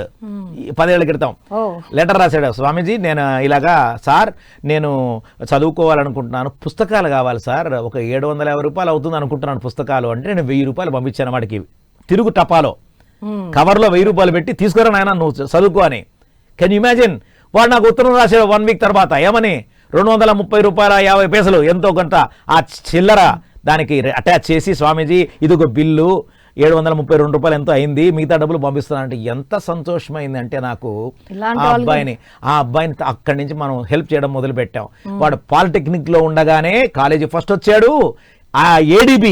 10 ఏళ్ల క్రితం లెటర్ రాశాడు. స్వామీజీ, నేను ఇలాగా సార్ నేను చదువుకోవాలనుకుంటున్నాను, పుస్తకాలు కావాలి సార్, ఒక 750 రూపాయలు అవుతుంది అనుకుంటున్నాను పుస్తకాలు అంటే నేను 1000 రూపాయలు పంపించాను వాడికి. తిరుగు టపాలో కవర్లో 1000 రూపాయలు పెట్టి తీసుకురా నాయన నువ్వు చదువుకో అని. Can you imagine? వాడు నాకు ఉత్తరం రాశాడు 1 వీక్ తర్వాత. ఏమని? 230 రూపాయల 50 పైసలు ఎంతో కొంత ఆ చిల్లర దానికి అటాచ్ చేసి, స్వామీజీ ఇదిగో బిల్లు 732 రూపాయలు ఎంతో అయింది, మిగతా డబ్బులు పంపిస్తున్నానంటే ఎంత సంతోషమైందంటే నాకు. ఆ అబ్బాయిని అక్కడి నుంచి మనం హెల్ప్ చేయడం మొదలుపెట్టాం. వాడు పాలిటెక్నిక్లో ఉండగానే కాలేజీ ఫస్ట్ వచ్చాడు. ఆ ADB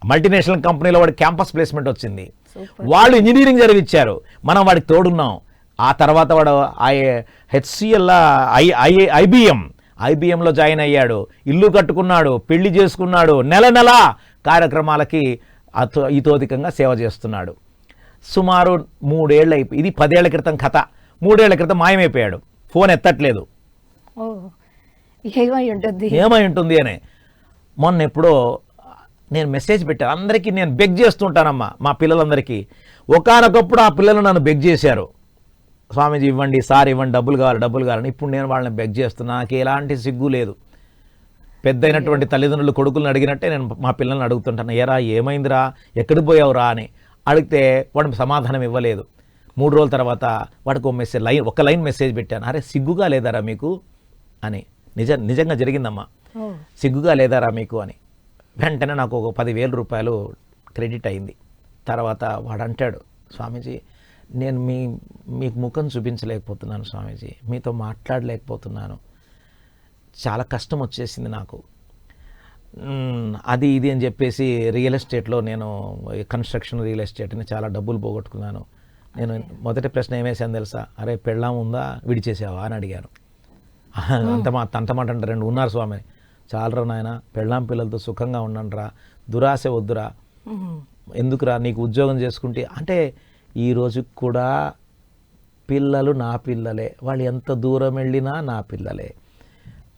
మల్టీనేషనల్ కంపెనీలో వాడి క్యాంపస్ ప్లేస్మెంట్ వచ్చింది. వాళ్ళు ఇంజనీరింగ్ చదివించారు, మనం వాడికి తోడున్నాం. ఆ తర్వాత వాడు HCL IBMలో జాయిన్ అయ్యాడు, ఇల్లు కట్టుకున్నాడు, పెళ్లి చేసుకున్నాడు, నెల కార్యక్రమాలకి ఇతోధికంగా సేవ చేస్తున్నాడు. సుమారు 3 ఏళ్ళు అయిపోయి, ఇది 10 ఏళ్ల క్రితం కథ. 3 ఏళ్ల క్రితం మాయమైపోయాడు, ఫోన్ ఎత్తట్లేదు. ఏమై ఉంటుంది అని మొన్న ఎప్పుడో నేను మెసేజ్ పెట్టాను అందరికీ. నేను బెగ్ చేస్తుంటానమ్మా మా పిల్లలందరికీ. ఒకానొకప్పుడు ఆ పిల్లలు నన్ను బెగ్ చేశారు, స్వామీజీ ఇవ్వండి, సార్ ఇవ్వండి, డబ్బులు కావాలని. ఇప్పుడు నేను వాళ్ళని బెగ్ చేస్తున్నా, నాకు ఎలాంటి సిగ్గు లేదు. పెద్దయినటువంటి తల్లిదండ్రులు కొడుకులను అడిగినట్టే నేను మా పిల్లల్ని అడుగుతుంటాను, ఏరా ఏమైందిరా, ఎక్కడికి పోయావురా అని అడిగితే వాడు సమాధానం ఇవ్వలేదు. 3 రోజుల తర్వాత వాడికి ఒక లైన్ మెసేజ్ పెట్టాను, అరే సిగ్గుగా లేదారా మీకు అని. నిజంగా జరిగిందమ్మా, ఓ సిగ్గుగా లేదారా మీకు అని. వెంటనే నాకు ఒక 10,000 రూపాయలు క్రెడిట్ అయింది. తర్వాత వాడు అంటాడు, స్వామీజీ నేను మీకు ముఖం చూపించలేకపోతున్నాను స్వామీజీ, మీతో మాట్లాడలేకపోతున్నాను, చాలా కష్టం వచ్చేసింది నాకు, అది ఇది అని చెప్పేసి రియల్ ఎస్టేట్లో నేను కన్స్ట్రక్షన్ రియల్ ఎస్టేట్ని చాలా డబ్బులు పోగొట్టుకున్నాను. నేను మొదటి ప్రశ్న ఏమేసాను తెలుసా, అరే పెళ్ళాం ఉందా విడిచేసావా అని అడిగాను. అంతమాట అంటే 2 ఉన్నారు స్వామి, చాలరా నాయన పెళ్ళాం పిల్లలతో సుఖంగా ఉండండిరా, దురాశ వద్దురా, ఎందుకురా నీకు ఉద్యోగం చేసుకుంటే అంటే ఈ రోజుకి కూడా పిల్లలు నా పిల్లలే, వాళ్ళు ఎంత దూరం వెళ్ళినా నా పిల్లలే,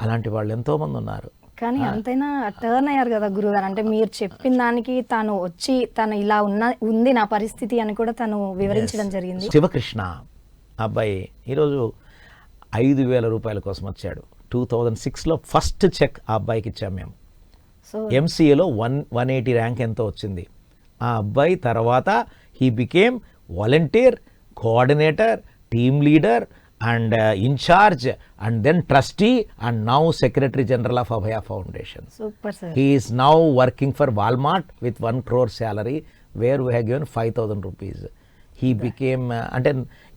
అలాంటి వాళ్ళు ఎంతోమంది ఉన్నారు. కానీ అంతైనా టర్న్ అయ్యారు కదా గురుగారు, అంటే మీరు చెప్పిన దానికి తను వచ్చి తను ఇలా ఉంది నా పరిస్థితి అని కూడా తను వివరించడం జరిగింది. శివకృష్ణ అబ్బాయి ఈరోజు 5,000 రూపాయల కోసం వచ్చాడు. 2006లో ఫస్ట్ చెక్ ఆ అబ్బాయికి ఇచ్చాం మేము. సో ఎంసీఏలో 180 ర్యాంక్ ఎంతో వచ్చింది ఆ అబ్బాయి. తర్వాత he became volunteer, coordinator, team leader and in charge and then trustee and now secretary general of Abhaya Foundation. Super sir. He is now working for Walmart with 1 crore salary where we have given 5,000 rupees. He became అంటే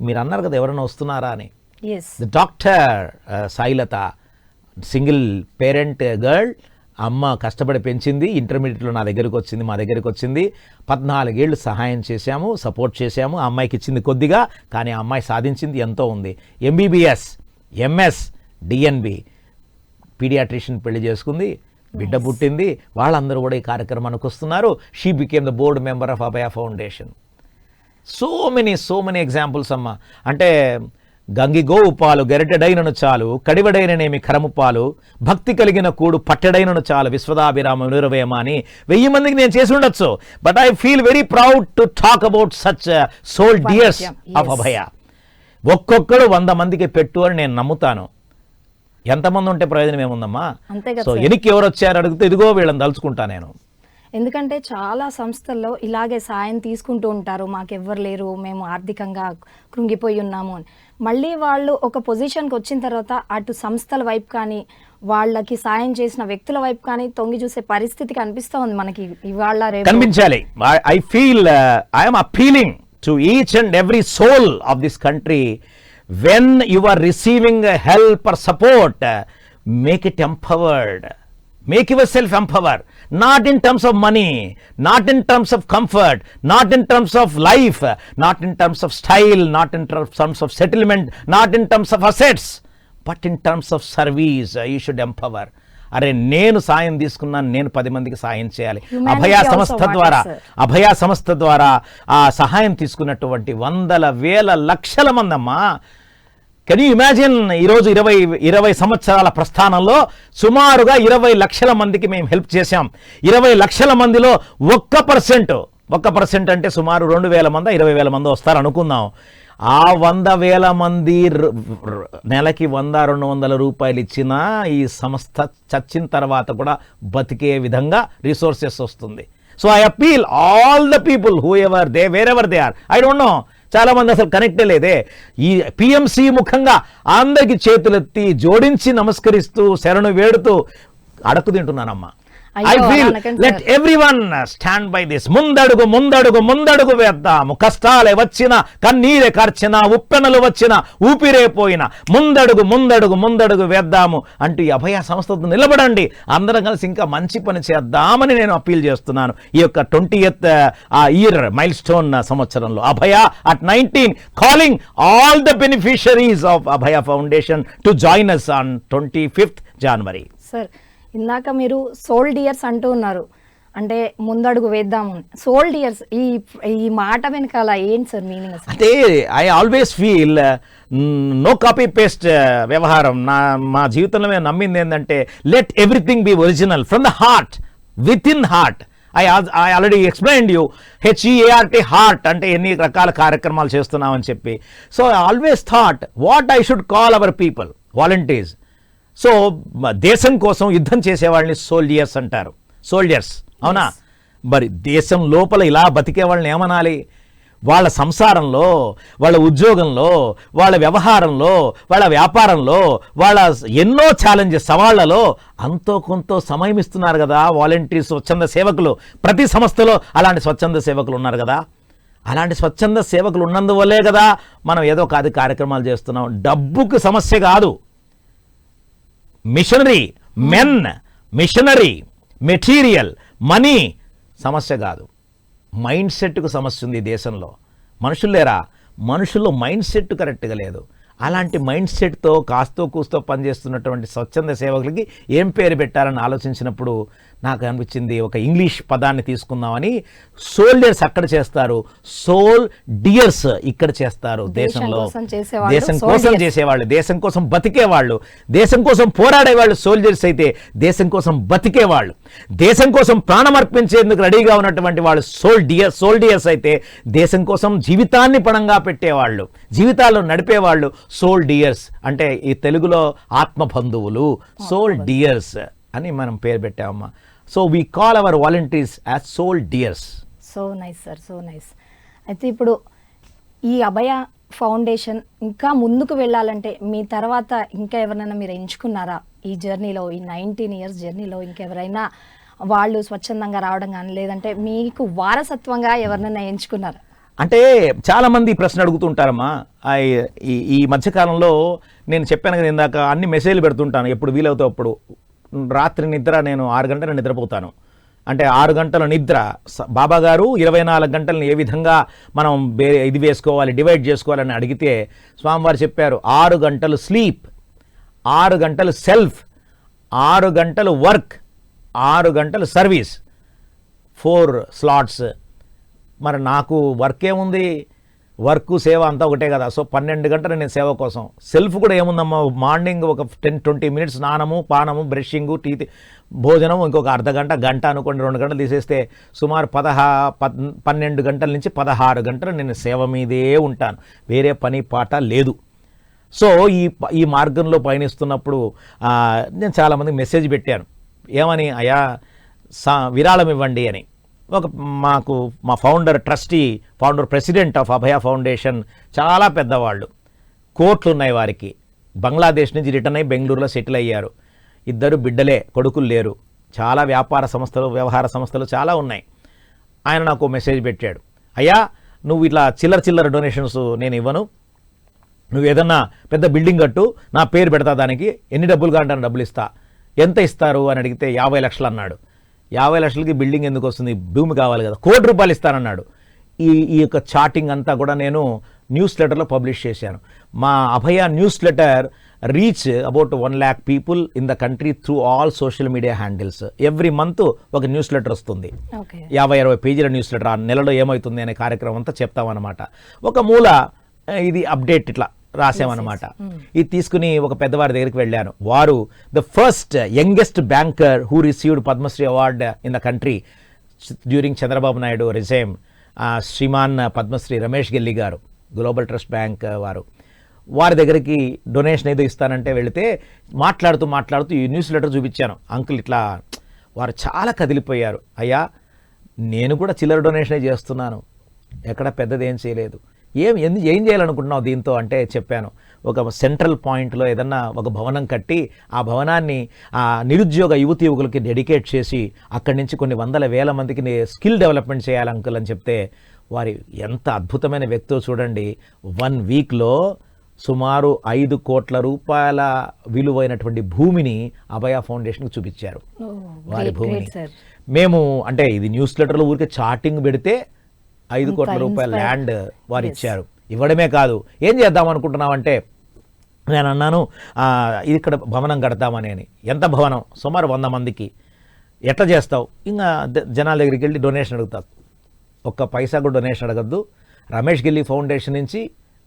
మీరు అన్నారు కదా ఎవరైనా వస్తున్నారా అని. yes The doctor Sailatha, single parent girl, అమ్మ కష్టపడి పెంచింది, ఇంటర్మీడియట్లో నా దగ్గరికి వచ్చింది, మా దగ్గరికి వచ్చింది, 14 ఏళ్ళు సహాయం చేశాము, సపోర్ట్ చేశాము. ఆ అమ్మాయికి ఇచ్చింది కొద్దిగా, కానీ ఆ అమ్మాయి సాధించింది ఎంతో ఉంది. ఎంబీబీఎస్, ఎంఎస్, డిఎన్బి, పీడియాట్రిషియన్ పెళ్లి చేసుకుంది, బిడ్డ పుట్టింది. వాళ్ళందరూ కూడా ఈ కార్యక్రమానికి వస్తున్నారు. She became the board member of Abhaya foundation. So many examples అమ్మ. అంటే గంగి గోవు పాలు గెరటెడైనను చాలు, కడివడైననేమి కరము పాలు, భక్తి కలిగిన కూడు పట్టెడైనను చాలు, విశ్వదాభిరామ నిరవేమ అని 1000 మందికి నేను చేసి ఉండొచ్చు. But I feel very proud to talk about such soul dears of Abhaya. ఒక్కొక్కడు 100 మందికి పెట్టు అని నేను నమ్ముతాను. ఎంతమంది ఉంటే ప్రయోజనం ఏముందమ్మా. సో ఎనికి ఎవరు వచ్చారు అడిగితే ఇదిగో వీళ్ళని తలుచుకుంటా నేను. ఎందుకంటే చాలా సంస్థల్లో ఇలాగే సాయం తీసుకుంటూ ఉంటారు, మాకెవ్వరు లేరు, మేము ఆర్థికంగా కృంగిపోయి ఉన్నాము అని. మళ్ళీ వాళ్ళు ఒక పొజిషన్కి వచ్చిన తర్వాత అటు సంస్థల వైపు కానీ వాళ్ళకి సాయం చేసిన వ్యక్తుల వైపు కానీ తొంగి చూసే పరిస్థితి కనిపిస్తూ ఉంది మనకి ఇవాళ రేపు. కనిపించాలి. I feel I'm appealing to each and every soul of this country, when you are receiving help or support, make it empowered. Make yourself empower, not in terms of money, not in terms of comfort, not in terms of life, not in terms of style, not in terms of settlement, not in terms of assets, but in terms of service. You should empower. అరే నేను సాయం తీసుకున్నాను, నేను 10 మందికి సాయం చేయాలి. అభయ సంస్థ ద్వారా ఆ సహాయం తీసుకున్నటువంటి 100,000 లక్షల మంది అమ్మా. కెన్ యూ ఇమాజిన్, ఈరోజు 20 సంవత్సరాల ప్రస్థానంలో సుమారుగా 20 లక్షల మందికి మేము హెల్ప్ చేశాం. 20 లక్షల మందిలో 1% అంటే సుమారు 2,000 మంది 20,000 మంది వస్తారు అనుకుందాం. ఆ 100,000 మంది నెలకి 100-200 రూపాయలు ఇచ్చినా ఈ సంస్థ చచ్చిన తర్వాత కూడా బతికే విధంగా రిసోర్సెస్ వస్తుంది. So I appeal all the people whoever they, wherever they are, I don't know, చాలా మంది అసలు కనెక్టే లేదే. ఈ పిఎంసి ముఖంగా అందరికి చేతులెత్తి జోడించి నమస్కరిస్తూ శరణు వేడుతూ అడకు తింటున్నానమ్మా. I feel let everyone stand by this. ముందడుగు వేద్దాము. కష్టాలే వచ్చిన, కన్నీరే కార్చిన, ఉప్పెనలు వచ్చిన, ఊపిరే పోయిన, ముందడుగు వేద్దాము అంటూ ఈ అభయ సంస్థతో నిలబడండి. అందరం కలిసి ఇంకా మంచి పని చేద్దామని నేను అప్పీల్ చేస్తున్నాను. ఈ యొక్క 20th ఇయర్ మైల్ స్టోన్ సంవత్సరంలో అభయ at 19 calling all the beneficiaries of Abhaya Foundation to join us on 25th January. Sir, ఇందాక మీరు సోల్ డియర్స్ అంటూ ఉన్నారు, అంటే ముందడుగు వేద్దాము. సోల్ డియర్స్ ఈ మాట వెనకాల ఏంటి సార్ మీనింగ్? అంటే I always feel no copy paste వ్యవహారం. మా జీవితంలో మేము నమ్మింది ఏంటంటే let everything be original from the heart, within heart. I already explained you HEART, heart అంటే ఎన్ని రకాల కార్యక్రమాలు చేస్తున్నామని చెప్పి. So I always thought what I should call our people, volunteers. So దేశం కోసం యుద్ధం చేసేవాళ్ళని సోల్జర్స్ అంటారు, సోల్జర్స్, అవునా? మరి దేశం లోపల ఇలా బతికే వాళ్ళని ఏమనాలి? వాళ్ళ సంసారంలో, వాళ్ళ ఉద్యోగంలో, వాళ్ళ వ్యవహారంలో, వాళ్ళ వ్యాపారంలో, వాళ్ళ ఎన్నో ఛాలెంజెస్ సవాళ్లలో అంతో కొంత సమయం ఇస్తున్నారు కదా వాలంటీర్ స్వచ్ఛంద సేవకులు. ప్రతి సంస్థలో అలాంటి స్వచ్ఛంద సేవకులు ఉన్నారు కదా. అలాంటి స్వచ్ఛంద సేవకులు ఉన్నందువల్లే కదా మనం ఏదో కాదు కార్యక్రమాలు చేస్తున్నాం. డబ్బుకు సమస్య కాదు. Machinery men, machinery, material, money సమస్య కాదు. మైండ్ సెట్కు సమస్య ఉంది ఈ దేశంలో. మనుషులు లేరా? మనుషుల్లో మైండ్ సెట్ కరెక్ట్గా లేదు. అలాంటి మైండ్ సెట్తో కాస్తో కూస్తో పనిచేస్తున్నటువంటి స్వచ్ఛంద సేవకులకి ఏం పేరు పెట్టాలని ఆలోచించినప్పుడు నాకు అనిపించింది ఒక ఇంగ్లీష్ పదాన్ని తీసుకుందామని. సోల్జర్స్ అక్కడ చేస్తారు, సోల్ డియర్స్ ఇక్కడ చేస్తారు. దేశంలో దేశం కోసం చేసేవాళ్ళు, దేశం కోసం బతికేవాళ్ళు, దేశం కోసం పోరాడేవాళ్ళు సోల్జర్స్ అయితే, దేశం కోసం బతికేవాళ్ళు, దేశం కోసం ప్రాణం అర్పించేందుకు రెడీగా ఉన్నటువంటి వాళ్ళు సోల్డియర్స్ అయితే, దేశం కోసం జీవితాన్ని పణంగా పెట్టేవాళ్ళు, జీవితాల్లో నడిపేవాళ్ళు సోల్ డియర్స్. అంటే ఈ తెలుగులో ఆత్మబంధువులు, సోల్ డియర్స్ అని మనం పేరు పెట్టామమ్మా. So we call our volunteers as soul dears. So nice sir, so nice. అయితే ఇప్పుడు ఈ అభయ ఫౌండేషన్ ఇంకా ముందుకు వెళ్ళాలంటే మీ తర్వాత ఇంకా ఎవరైనా మీరు ఎంచుకున్నారా ఈ జర్నీలో, ఈ 19 years జర్నీలో ఇంకెవరైనా వాళ్ళు స్వచ్ఛందంగా రావడం కానీ, లేదంటే మీకు వారసత్వంగా ఎవరినైనా ఎంచుకున్నారా? అంటే చాలామంది ప్రశ్న అడుగుతుంటారమ్మా. ఈ మధ్యకాలంలో నేను చెప్పాను కదా ఇందాక, అన్ని మెసేజ్లు పెడుతుంటాను ఎప్పుడు వీలవుతో అప్పుడు. రాత్రి నిద్ర నేను 6 గంటలు నిద్రపోతాను. అంటే 6 గంటల నిద్ర బాబా గారు 24 గంటలను ఏ విధంగా మనం ఇది వేసుకోవాలి, డివైడ్ చేసుకోవాలని అడిగితే స్వామివారు చెప్పారు 6 గంటలు స్లీప్, 6 గంటలు సెల్ఫ్, 6 గంటలు వర్క్, 6 గంటలు సర్వీస్, 4 స్లాట్స్. మరి నాకు వర్క్ ఏముంది, వర్క్ సేవ అంతా ఒకటే కదా. సో 12 గంటలు నేను సేవ కోసం. సెల్ఫ్ కూడా ఏముందమ్మా, మార్నింగ్ ఒక 10-20 minutes స్నానము, పానము, బ్రషింగు, టీ, భోజనం, ఇంకొక అర్ధగంట, గంట అనుకోండి, 2 గంటలు తీసేస్తే సుమారు 12 గంటల నుంచి 16 గంటలు నేను సేవ మీదే ఉంటాను. వేరే పని పాట లేదు. సో ఈ మార్గంలో పయనిస్తున్నప్పుడు నేను చాలామందికి మెసేజ్ పెట్టాను. ఏమని? అయ్యా విరాళం ఇవ్వండి అని. మా founder president of Abhaya foundation చాలా పెద్దవాళ్ళు, కోట్లు ఉన్నాయి వారికి. బంగ్లాదేశ్ నుంచి రిటర్న్ అయ్యి బెంగళూరులో సెటిల్ అయ్యారు. 2 బిడ్డలే, కొడుకులు లేరు. చాలా వ్యాపార సంస్థలు, వ్యవహార సంస్థలు చాలా ఉన్నాయి. ఆయన నాకు మెసేజ్ పెట్టాడు, అయ్యా నువ్వు ఇట్లా చిల్లర డొనేషన్స్ నేను ఇవ్వను, నువ్వు ఏదన్నా పెద్ద బిల్డింగ్ కట్టు, నా పేరు పెడతా, దానికి ఎన్ని డబ్బులు కాంటాను డబ్బులు ఇస్తా. ఎంత ఇస్తారు అని అడిగితే 50 లక్షలు అన్నాడు. 50 లక్షలకి బిల్డింగ్ ఎందుకు వస్తుంది, భూమి కావాలి కదా. 1 కోటి రూపాయలు ఇస్తానన్నాడు. ఈ యొక్క చాటింగ్ అంతా కూడా నేను న్యూస్ లెటర్లో పబ్లిష్ చేశాను. మా Abhaya newsletter reach about 1 lakh people in the country through all social media handles. Every month ఒక న్యూస్ లెటర్ వస్తుంది, 50-60 పేజీల న్యూస్ లెటర్. ఆ నెలలో ఏమవుతుంది అనే కార్యక్రమం అంతా చెప్తామన్నమాట. ఒక మూల ఇది అప్డేట్ ఇట్లా రాసామన్నమాట. ఇది తీసుకుని ఒక పెద్దవారి దగ్గరికి వెళ్ళాను. వారు the first youngest banker who received Padmashri award in the country during Chandrababu Naidu regime, Shriman Padmashri Ramesh Gelli garu, global trust bank వారు. వారి దగ్గరికి డొనేషన్ ఏదో ఇస్తానంటే వెళితే మాట్లాడుతూ ఈ న్యూస్ లెటర్ చూపించాను. అంకుల్ ఇట్లా, వారు చాలా కదిలిపోయారు. అయ్యా నేను కూడా చిల్లర డొనేషనే చేస్తున్నాను, ఎక్కడ పెద్దది ఏం చేయలేదు, ఏం చేయాలనుకుంటున్నావు దీంతో అంటే చెప్పాను, ఒక సెంట్రల్ పాయింట్లో ఏదన్నా ఒక భవనం కట్టి ఆ భవనాన్ని నిరుద్యోగ యువకులకి డెడికేట్ చేసి అక్కడి నుంచి కొన్ని 100,000 మందికి స్కిల్ డెవలప్మెంట్ చేయాలి అంకుల్ అని చెప్తే, వారి ఎంత అద్భుతమైన వ్యక్తో చూడండి. 1 వీక్లో సుమారు 5 కోట్ల రూపాయల విలువైనటువంటి భూమిని అభయ ఫౌండేషన్కి చూపించారు. వారి భూమిని మేము, అంటే ఇది న్యూస్ లెటర్లో ఊరికే చాటింగ్ పెడితే 5 కోట్ల రూపాయల ల్యాండ్ వారు ఇచ్చారు. ఇవ్వడమే కాదు, ఏం చేద్దాం అనుకుంటున్నామంటే నేను అన్నాను, ఇది ఇక్కడ భవనం కడతామని. అని ఎంత భవనం? సుమారు 100 మందికి. ఎట్లా చేస్తావు? ఇంకా జనాల దగ్గరికి వెళ్ళి డొనేషన్ అడుగుతావు. 1 పైసా కూడా డొనేషన్ అడగద్దు. రమేష్ గెల్లి ఫౌండేషన్ నుంచి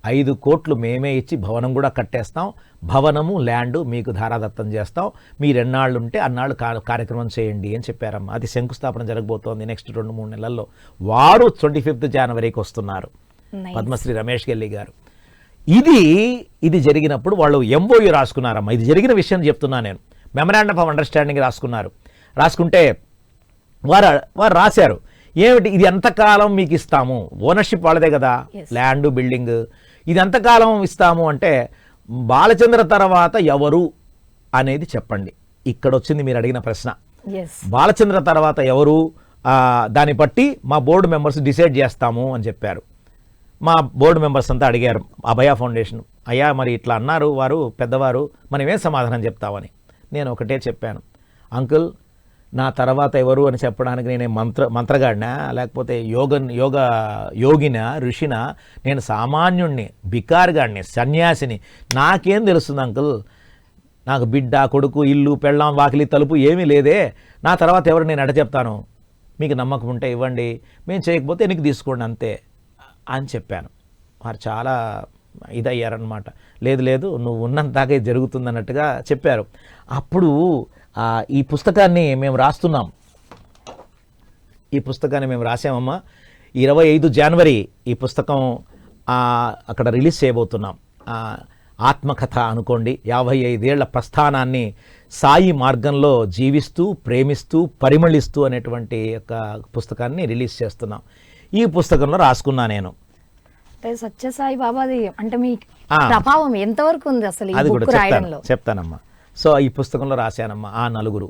5 కోట్లు మేమే ఇచ్చి భవనం కూడా కట్టేస్తాం, భవనము ల్యాండ్ మీకు ధారాదత్తం చేస్తాం, మీరు ఎన్నాళ్ళు ఉంటే అన్నాళ్ళు కార్యక్రమం చేయండి అని చెప్పారమ్మా. అది శంకుస్థాపన జరగబోతోంది నెక్స్ట్ 2-3 నెలల్లో. వారు 25th జనవరికి వస్తున్నారు, పద్మశ్రీ రమేష్ గెల్లి గారు. ఇది జరిగినప్పుడు వాళ్ళు MOU రాసుకున్నారమ్మా. ఇది జరిగిన విషయం చెప్తున్నా నేను. మెమరాండం ఆఫ్ అండర్స్టాండింగ్ రాసుకుంటే వారు రాశారు, ఏమిటి ఇది ఎంతకాలం మీకు ఇస్తాము, ఓనర్షిప్ వాళ్ళదే కదా, Yes. ల్యాండ్ బిల్డింగ్, ఇది ఎంతకాలం ఇస్తాము అంటే బాలచంద్ర తర్వాత ఎవరు అనేది చెప్పండి. ఇక్కడ వచ్చింది మీరు అడిగిన ప్రశ్న. ఎస్ బాలచంద్ర తర్వాత ఎవరు, దాన్ని బట్టి మా బోర్డు మెంబర్స్ డిసైడ్ చేస్తాము అని చెప్పారు. మా బోర్డు మెంబర్స్ అంతా అడిగారు అభయ ఫౌండేషన్, అయ్యా మరి ఇట్లా అన్నారు వారు పెద్దవారు, మనం ఏం సమాధానం చెప్తామని. నేను ఒకటే చెప్పాను, అంకుల్ నా తర్వాత ఎవరు అని చెప్పడానికి నేను మంత్రగాడినా లేకపోతే యోగిన ఋషిన, నేను సామాన్యుణ్ణి, బికారిగాడిని, సన్యాసిని, నాకేం తెలుస్తుంది అంకుల్, నాకు బిడ్డ కొడుకు ఇల్లు పెళ్ళాం వాకిలి తలుపు ఏమీ లేదే, నా తర్వాత ఎవరు నేను ఎడ చెప్తాను, మీకు నమ్మకం ఉంటే ఇవ్వండి, మేము చేయకపోతే ఎన్నికి తీసుకోండి అంతే అని చెప్పాను. వారు చాలా ఇదయ్యారనమాట. లేదు లేదు నువ్వు ఉన్నంతకే జరుగుతుంది అన్నట్టుగా చెప్పారు. అప్పుడు ఈ పుస్తకాన్ని మేము రాస్తున్నాం, ఈ పుస్తకాన్ని మేము రాసామమ్మా. 25 జనవరి ఈ పుస్తకం అక్కడ రిలీజ్ చేయబోతున్నాం. ఆత్మకథ అనుకోండి, 55 ఏళ్ల ప్రస్థానాన్ని సాయి మార్గంలో జీవిస్తూ ప్రేమిస్తూ పరిమళిస్తూ అనేటువంటి యొక్క పుస్తకాన్ని రిలీజ్ చేస్తున్నాం. ఈ పుస్తకంలో రాసుకున్నా నేను. అంటే సత్యసాయి బాబాది అంటే మీ ప్రభావం ఎంతవరకు ఉంది అసలు ఈ అది కూడా బుక్ రాయడంలో? చెప్తానమ్మా. సో ఈ పుస్తకంలో రాశానమ్మా ఆ నలుగురు.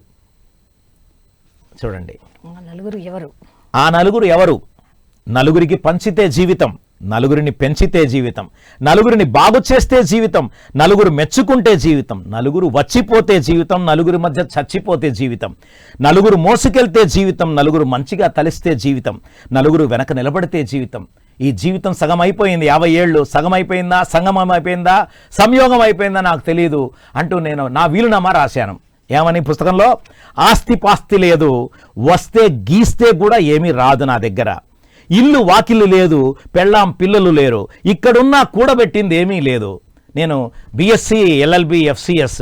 చూడండి ఆ నలుగురు ఎవరు? ఆ నలుగురు ఎవరు? నలుగురికి పంచితే జీవితం, నలుగురిని పెంచితే జీవితం, నలుగురిని బాగు చేస్తే జీవితం, నలుగురు మెచ్చుకుంటే జీవితం, నలుగురు వచ్చిపోతే జీవితం, నలుగురి మధ్య చచ్చిపోతే జీవితం, నలుగురు మోసుకెళ్తే జీవితం, నలుగురు మంచిగా తలిస్తే జీవితం, నలుగురు వెనక నిలబడితే జీవితం. ఈ జీవితం సగం అయిపోయింది, 50 ఏళ్ళు సగం అయిపోయిందా, సంగమం అయిపోయిందా, సంయోగం అయిపోయిందా నాకు తెలియదు అంటూ నేను నా వీలునామా రాశాను. ఏమని పుస్తకంలో? ఆస్తి పాస్తి లేదు, వస్తే గీస్తే కూడా ఏమీ రాదు నా దగ్గర, ఇల్లు వాకిళ్ళు లేదు, పెళ్ళాం పిల్లలు లేరు, ఇక్కడున్నా కూడబెట్టింది ఏమీ లేదు. నేను బిఎస్సి ఎల్ఎల్బి ఎఫ్సిఎస్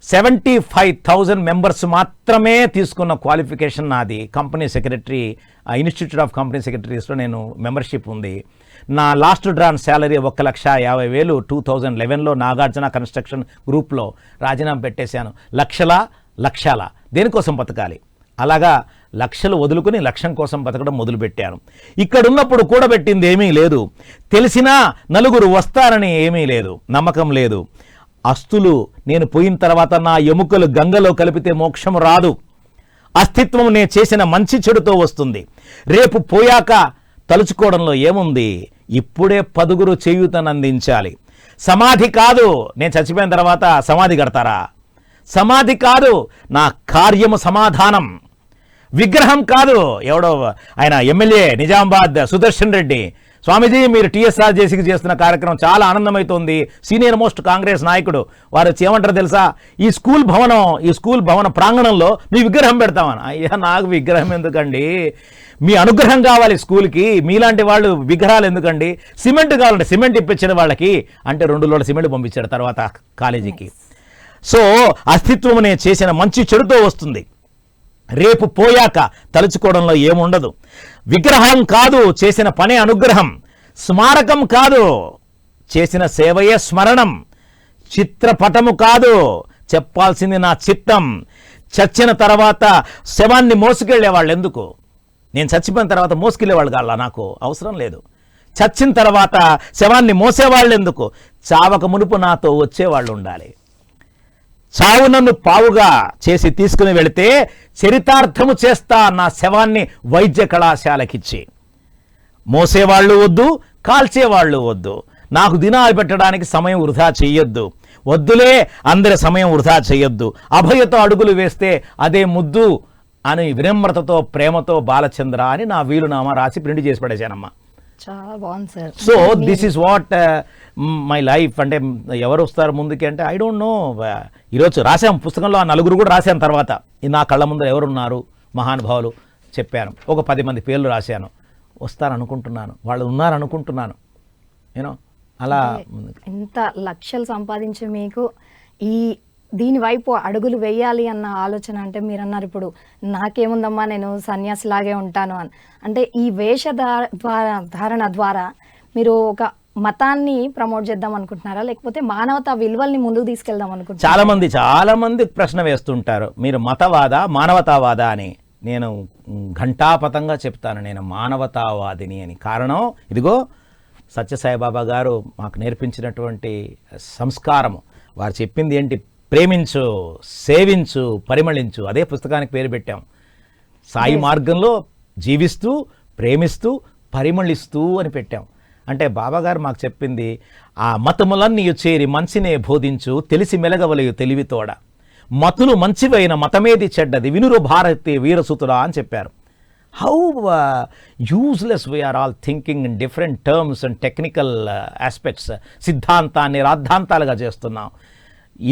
75,000 మెంబర్స్ మాత్రమే తీసుకున్న క్వాలిఫికేషన్ నాది. Company secretary, institute of company సెక్రటరీస్లో నేను మెంబర్షిప్ ఉంది. నా లాస్ట్ డ్రాన్ శాలరీ 1,50,000 2011లో నాగార్జున కన్స్ట్రక్షన్ గ్రూప్లో రాజీనామా పెట్టేశాను. లక్షల దేనికోసం బతకాలి, అలాగా లక్షలు వదులుకుని లక్ష్యం కోసం బతకడం మొదలుపెట్టాను. ఇక్కడున్నప్పుడు కూడబెట్టింది ఏమీ లేదు, తెలిసినా నలుగురు వస్తారని ఏమీ లేదు, నమ్మకం లేదు. అస్తులు నేను పోయిన తర్వాత నా ఎముకలు గంగలో కలిపితే మోక్షం రాదు. అస్తిత్వం నేను చేసిన మంచి చెడుతో వస్తుంది. రేపు పోయాక తలుచుకోవడంలో ఏముంది, ఇప్పుడే 10 చేయూతనందించాలి. సమాధి కాదు, నేను చచ్చిపోయిన తర్వాత సమాధి కడతారా? సమాధి కాదు, నా కార్యము సమాధానం. విగ్రహం కాదు. ఎవడో ఆయన ఎమ్మెల్యే నిజామాబాద్ సుదర్శన్ రెడ్డి, స్వామీజీ మీరు టీఎస్ఆర్ జేసీకి చేస్తున్న కార్యక్రమం చాలా ఆనందమవుతోంది, సీనియర్ మోస్ట్ కాంగ్రెస్ నాయకుడు, వారు ఏమంటారు తెలుసా, ఈ స్కూల్ భవన ప్రాంగణంలో మీ విగ్రహం పెడతామని. అయ్యా నాకు విగ్రహం ఎందుకండి, మీ అనుగ్రహం కావాలి స్కూల్కి, మీలాంటి వాళ్ళు విగ్రహాలు ఎందుకండి, సిమెంట్ కావాలంటే సిమెంట్ ఇప్పించిన వాళ్ళకి అంటే 2 లోడ్ల సిమెంట్ పంపించాడు తర్వాత కాలేజీకి. సో అస్తిత్వం నేను చేసిన మంచి చెడుతో వస్తుంది, రేపు పోయాక తలుచుకోవడంలో ఏముండదు. విగ్రహం కాదు, చేసిన పనే అనుగ్రహం. స్మారకం కాదు, చేసిన సేవయే స్మరణం. చిత్రపటము కాదు, చెప్పాల్సింది నా చిత్తం. చచ్చిన తర్వాత శవాన్ని మోసుకెళ్లే వాళ్ళు ఎందుకు? నేను చచ్చిపోయిన తర్వాత మోసుకెళ్లేవాళ్ళు కావాలా? నాకు అవసరం లేదు. చచ్చిన తర్వాత శవాన్ని మోసేవాళ్ళు ఎందుకు? చావక మునుపు నాతో వచ్చేవాళ్ళు ఉండాలి. చావు నన్ను పావుగా చేసి తీసుకుని వెళితే చరితార్థము చేస్తా నా శవాన్ని వైద్య కళాశాలకిచ్చి. మోసేవాళ్ళు వద్దు, కాల్చేవాళ్ళు వద్దు, నాకు దినాలు పెట్టడానికి సమయం వృధా చెయ్యొద్దు. వద్దులే, అందరి సమయం వృధా చెయ్యొద్దు, అభయతో అడుగులు వేస్తే అదే ముద్దు అని వినమ్రతతో ప్రేమతో బాలచంద్ర అని నా వీలునామా రాసి ప్రింట్ చేసి పడేశానమ్మా. చాలా బాగుంది sir. So this is what my life. అంటే ఎవరు వస్తారు ముందుకి అంటే ఐ డోంట్ నో. ఈరోజు రాశాం పుస్తకంలో, ఆ నలుగురు కూడా రాశాను. తర్వాత నా కళ్ళ ముందర ఎవరున్నారు మహానుభావులు చెప్పాను, ఒక 10 మంది పేర్లు రాశాను. వస్తారనుకుంటున్నాను, వాళ్ళు ఉన్నారనుకుంటున్నాను. యూనో అలా ఎంత లక్షలు సంపాదించి మీకు ఈ దీని వైపు అడుగులు వేయాలి అన్న ఆలోచన, అంటే మీరు అన్నారు ఇప్పుడు నాకేముందమ్మా నేను సన్యాసిలాగే ఉంటాను అని, అంటే ఈ ధారణ ద్వారా మీరు ఒక మతాన్ని ప్రమోట్ చేద్దాం అనుకుంటున్నారా, లేకపోతే మానవతా విలువల్ని ముందుకు తీసుకెళ్దాం అనుకుంటున్నారా? చాలా మంది ప్రశ్న వేస్తుంటారు, మీరు మతవాదా మానవతావాదా అని. నేను ఘంటాపథంగా చెప్తాను, నేను మానవతావాదిని అని. కారణం ఇదిగో సత్యసాయిబాబా గారు మాకు నేర్పించినటువంటి సంస్కారము. వారు చెప్పింది ఏంటి? ప్రేమించు, సేవించు, పరిమళించు. అదే పుస్తకానికి పేరు పెట్టాం. సాయి మార్గంలో జీవిస్తూ, ప్రేమిస్తూ, పరిమళిస్తూ అని పెట్టాం. అంటే బాబాగారు మాకు చెప్పింది, ఆ మతములన్నీ చేరి మంచినే బోధించు, తెలిసి మెలగవలయు తెలివితోడ, మతులు మంచివైన మతమేది చెడ్డది, వినురు భారతి వీరసుతుడా అని చెప్పారు. How useless we're all thinking in different terms and technical aspects. సిద్ధాంతాన్ని రాద్ధాంతాలుగా చేస్తున్నాం.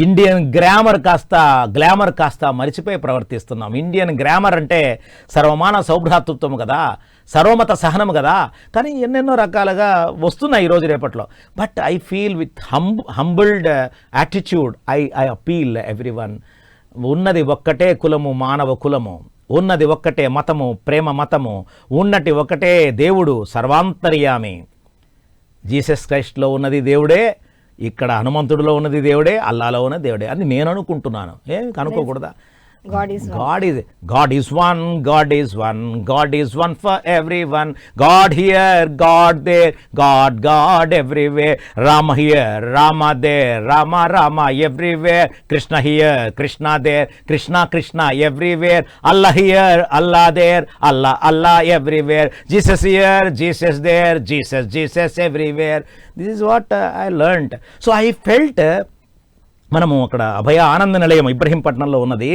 ఇండియన్ గ్లామర్ కాస్త మరిచిపోయి ప్రవర్తిస్తున్నాం. ఇండియన్ గ్రామర్ అంటే సర్వమాన సౌభ్రాతృత్వం కదా, సర్వమత సహనం కదా. కానీ ఎన్నెన్నో రకాలుగా వస్తున్నాయి ఈరోజు రేపట్లో. But I feel with humbled attitude I appeal everyone. ఉన్నది ఒక్కటే కులము, మానవ కులము. ఉన్నది ఒక్కటే మతము, ప్రేమ మతము. ఉన్నటి ఒకటే దేవుడు, సర్వాంతర్యామి. జీసస్ క్రైస్ట్లో ఉన్నది దేవుడే, ఇక్కడ హనుమంతుడిలో ఉన్నది దేవుడే, అల్లాలో ఉన్నది దేవుడే అని నేను అనుకుంటున్నాను. ఏమి కనుక్కోకూడదా? God is God is one, God is one, God is one for everyone. God here, God there, God everywhere. Rama here, Rama there, Rama everywhere. Krishna here, Krishna there, Krishna everywhere. Allah here, Allah there, Allah everywhere. Jesus here, Jesus there, Jesus everywhere. This is what I learned. So I felt మనము అక్కడ అభయ ఆనంద నిలయం ఇబ్రహీంపట్నంలో ఉన్నది.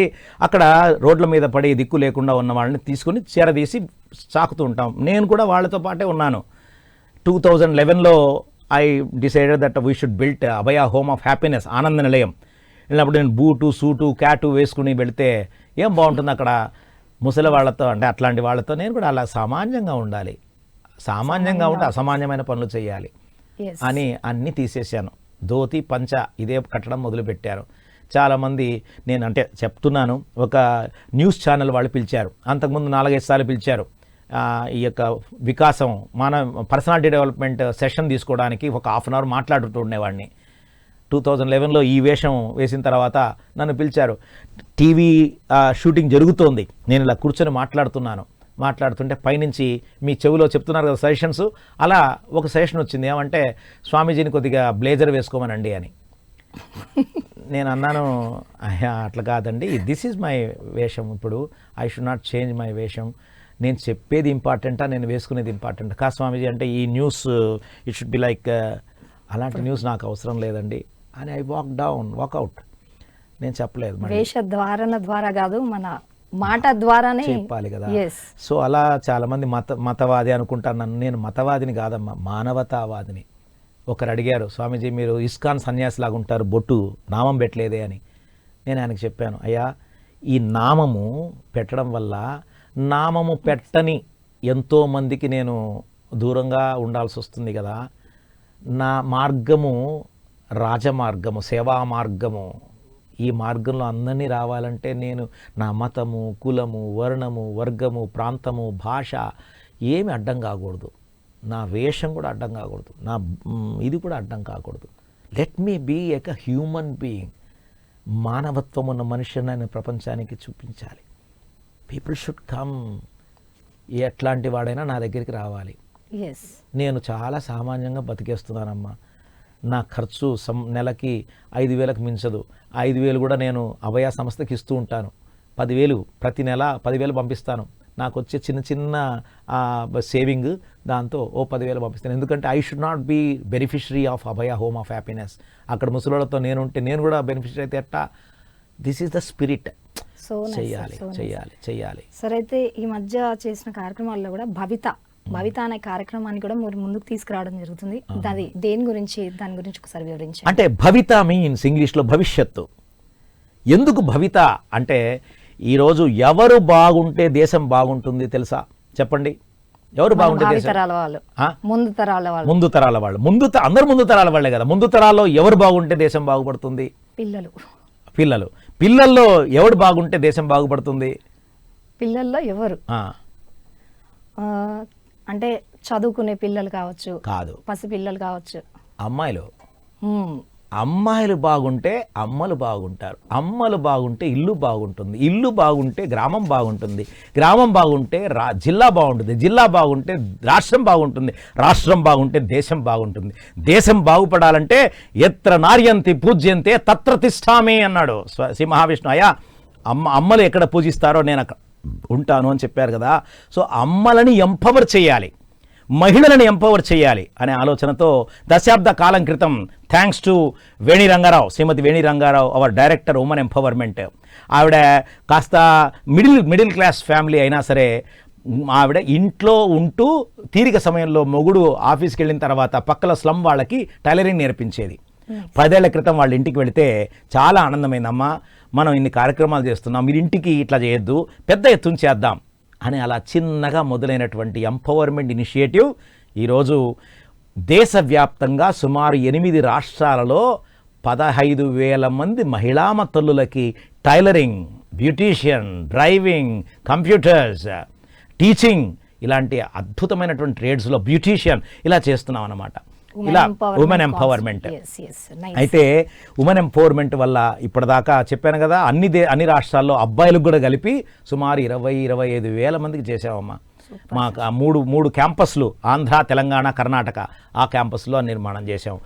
అక్కడ రోడ్ల మీద పడి దిక్కు లేకుండా ఉన్న వాళ్ళని తీసుకుని చేరదీసి సాకుతూ ఉంటాం. నేను కూడా వాళ్ళతో పాటే ఉన్నాను. 2011లో I decided that we should built Abhaya home of happiness, Ananda Nilayam. వెళ్ళినప్పుడు నేను బూటు, సూటు, క్యాటు వేసుకుని వెళితే ఏం బాగుంటుంది అక్కడ ముసలి వాళ్ళతో, అంటే అట్లాంటి వాళ్ళతో. నేను కూడా అలా సామాన్యంగా ఉండాలి, సామాన్యంగా ఉంటే అసామాన్యమైన పనులు చేయాలి అని అన్నీ తీసేశాను. ధోతి, పంచ ఇదే కట్టడం మొదలుపెట్టారు. చాలామంది, నేను అంటే చెప్తున్నాను, ఒక న్యూస్ ఛానల్ వాళ్ళు పిలిచారు. అంతకుముందు 4-5 సార్లు పిలిచారు. ఈ యొక్క వికాసం, మన పర్సనాలిటీ డెవలప్మెంట్ సెషన్ తీసుకోవడానికి ఒక హాఫ్ అన్ అవర్ మాట్లాడుతూ ఉండేవాడిని. 2011లో ఈ వేషం వేసిన తర్వాత నన్ను పిలిచారు. టీవీ షూటింగ్ జరుగుతోంది, నేను ఇలా కూర్చొని మాట్లాడుతుంటే పైనుంచి మీ చెవిలో చెప్తున్నారు కదా సజెషన్స్, అలా ఒక సజెషన్ వచ్చింది. ఏమంటే, స్వామీజీని కొద్దిగా బ్లేజర్ వేసుకోమనండి అని. నేను అన్నాను, అట్లా కాదండి, దిస్ ఈజ్ మై వేషం, ఇప్పుడు I should not change my వేషం. నేను చెప్పేది ఇంపార్టెంటా, నేను వేసుకునేది ఇంపార్టెంట్ కా స్వామీజీ అంటే, ఈ news it should be like, అలాంటి న్యూస్ నాకు అవసరం లేదండి అని ఐ వాక్అవుట్. నేను చెప్పలేదు. వేషధారణ ద్వారా కాదు, మన మాట ద్వారానే చెప్పాలి కదా. సో అలా చాలామంది మతవాది అనుకుంటారు నన్ను. నేను మతవాదిని కాదమ్మా, మానవతావాదిని. ఒకరు అడిగారు, స్వామీజీ మీరు ఇస్కాన్ సన్యాసిలాగా ఉంటారు, బొట్టు నామం పెట్టలేదే అని. నేను ఆయనకు చెప్పాను, అయ్యా ఈ నామము పెట్టడం వల్ల నామము పెట్టని ఎంతోమందికి నేను దూరంగా ఉండాల్సి వస్తుంది కదా. నా మార్గము రాజమార్గము, సేవా మార్గము. ఈ మార్గంలో అందరినీ రావాలంటే నేను నా మతము, కులము, వర్ణము, వర్గము, ప్రాంతము, భాష ఏమి అడ్డం కాకూడదు. నా వేషం కూడా అడ్డం కాకూడదు, నా ఇది కూడా అడ్డం కాకూడదు. Let me be a human being. మానవత్వం ఉన్న మనిషిని నేను ప్రపంచానికి చూపించాలి. People should come. ఎట్లాంటి వాడైనా నా దగ్గరికి రావాలి. నేను చాలా సామాన్యంగా బతికేస్తున్నానమ్మా. నా ఖర్చు నెలకి 5,000కు మించదు. 5,000 కూడా నేను అభయ సంస్థకి ఇస్తూ ఉంటాను. 10,000 ప్రతి నెల 10,000 పంపిస్తాను. నాకు వచ్చే చిన్న సేవింగ్, దాంతో 10,000 పంపిస్తాను. ఎందుకంటే I should not be beneficiary of Abhaya home of happiness. అక్కడ ముసలితో నేనుంటే నేను కూడా బెనిఫిషరీ అయితే ఎట్టా? This is the spirit. చెయ్యాలి. సరే, అయితే ఈ మధ్య చేసిన కార్యక్రమాల్లో కూడా భవిత అనే కార్యక్రమాన్ని కూడా మీరు ముందుకు తీసుకురావడం జరుగుతుంది. దాని గురించి ఒకసారి వివరించండి. అంటే భవిత మీన్స్ ఇంగ్లీష్లో భవిష్యత్తు. ఎందుకు భవిత అంటే, ఈరోజు ఎవరు బాగుంటే దేశం బాగుంటుంది తెలుసా? చెప్పండి. ఎవరు బాగుంటే దేశం? ముందు తరాల వాళ్ళు. అందరూ ముందు తరాల వాళ్ళే కదా. ముందు తరాల్లో ఎవరు బాగుంటే దేశం బాగుపడుతుంది? పిల్లల్లో ఎవరు బాగుంటే దేశం బాగుపడుతుంది? పిల్లల్లో ఎవరు అంటే చదువుకునే పిల్లలు కావచ్చు, కాదు పసి పిల్లలు కావచ్చు, అమ్మాయిలు. అమ్మాయిలు బాగుంటే అమ్మలు బాగుంటారు, అమ్మలు బాగుంటే ఇల్లు బాగుంటుంది, ఇల్లు బాగుంటే గ్రామం బాగుంటుంది, గ్రామం బాగుంటే జిల్లా బాగుంటుంది, జిల్లా బాగుంటే రాష్ట్రం బాగుంటుంది, రాష్ట్రం బాగుంటే దేశం బాగుంటుంది. దేశం బాగుపడాలంటే ఎత్ర నార్యంతి పూజ్యంతే తత్ర తిష్టామి అన్నాడు శ్రీ మహావిష్ణు. అయ్యా అమ్మలు ఎక్కడ పూజిస్తారో నేను అక్కడ ఉంటాను అని చెప్పారు కదా. సో అమ్మలని ఎంపవర్ చేయాలి, మహిళలను ఎంపవర్ చేయాలి అనే ఆలోచనతో దశాబ్ద కాలం క్రితం thanks to Veni Rangarao, Srimathi Veni Rangarao, our director women empowerment. ఆవిడ కాస్త మిడిల్ క్లాస్ ఫ్యామిలీ అయినా సరే ఆవిడ ఇంట్లో ఉంటూ తీరిక సమయంలో మొగుడు ఆఫీస్కి వెళ్ళిన తర్వాత పక్కల స్లమ్ వాళ్ళకి టైలరింగ్ నేర్పించేది. 10 ఏళ్ల క్రితం వాళ్ళ ఇంటికి వెళితే చాలా ఆనందమైందమ్మా, మనం ఇన్ని కార్యక్రమాలు చేస్తున్నాం, మీరు ఇంటికి ఇట్లా చేయొద్దు, పెద్ద ఎత్తున చేద్దాం అని అలా చిన్నగా మొదలైనటువంటి ఎంపవర్మెంట్ ఇనిషియేటివ్ ఈరోజు దేశవ్యాప్తంగా సుమారు 8 రాష్ట్రాలలో 15,000 మంది మహిళామ తల్లులకి tailoring, beautician, driving, computers, teaching ఇలాంటి అద్భుతమైనటువంటి ట్రేడ్స్లో బ్యూటీషియన్ ఇలా చేస్తున్నాం అన్నమాట. ఇలా ఉమెన్ ఎంపవర్మెంట్. అయితే ఉమెన్ ఎంపవర్మెంట్ వల్ల ఇప్పటిదాకా చెప్పాను కదా, అన్ని రాష్ట్రాల్లో అబ్బాయిలకు కూడా కలిపి సుమారు 20-25 వేల మందికి చేసామమ్మా. మాకు ఆ మూడు క్యాంపస్లు ఆంధ్ర, తెలంగాణ, కర్ణాటక ఆ క్యాంపస్లో నిర్మాణం చేసాం.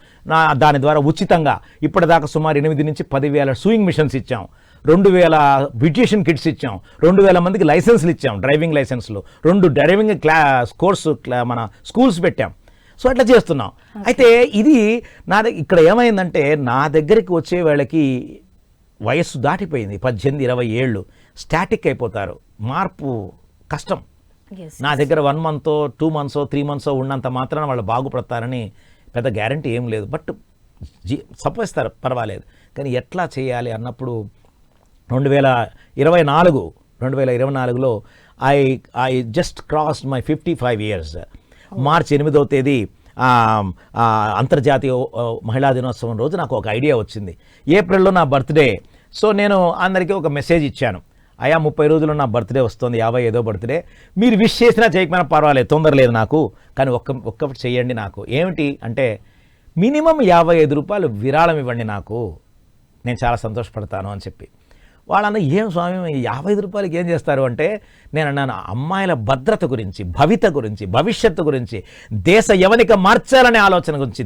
దాని ద్వారా ఉచితంగా ఇప్పటిదాకా సుమారు 8 నుంచి 10,000 సూయింగ్ మిషన్స్ ఇచ్చాం, 2,000 బ్యూటిషియన్ కిట్స్ ఇచ్చాం, 2,000 మందికి లైసెన్స్లు ఇచ్చాం, డ్రైవింగ్ లైసెన్స్లు, 2 డ్రైవింగ్ కోర్సు మన స్కూల్స్ పెట్టాం. సో అట్లా చేస్తున్నాం. అయితే ఇది ఇక్కడ ఏమైందంటే నా దగ్గరికి వచ్చే వాళ్ళకి వయస్సు దాటిపోయింది, 18-20 ఏళ్ళు, స్టాటిక్ అయిపోతారు, మార్పు కష్టం. నా దగ్గర 1 month, 2 months, 3 months ఉన్నంత మాత్రాన వాళ్ళు బాగుపడతారని పెద్ద గ్యారంటీ ఏం లేదు. బట్ సపోయిస్తారు, పర్వాలేదు. కానీ ఎట్లా చేయాలి అన్నప్పుడు 2024లో I just crossed my 55 years. మార్చి 8వ తేదీ అంతర్జాతీయ మహిళా దినోత్సవం రోజు నాకు ఒక ఐడియా వచ్చింది. ఏప్రిల్లో నా బర్త్డే. సో నేను అందరికీ ఒక మెసేజ్ ఇచ్చాను, అయా 30 రోజుల్లో నా బర్త్డే వస్తుంది, 55వ బర్త్డే, మీరు విష్ చేసినా చేయకపోయినా పర్వాలేదు, తొందర లేదు నాకు, కానీ ఒక్కటి చేయండి నాకు. ఏమిటి అంటే మినిమం 55 రూపాయలు విరాళం ఇవ్వండి నాకు, నేను చాలా సంతోషపడతాను అని చెప్పి. వాళ్ళన్న ఏం స్వామి 55 రూపాయలకి ఏం చేస్తారు అంటే, నేను అన్నాను అమ్మాయిల భద్రత గురించి, భవిత గురించి, భవిష్యత్తు గురించి, దేశ యవనిక మార్చాలనే ఆలోచన గురించి,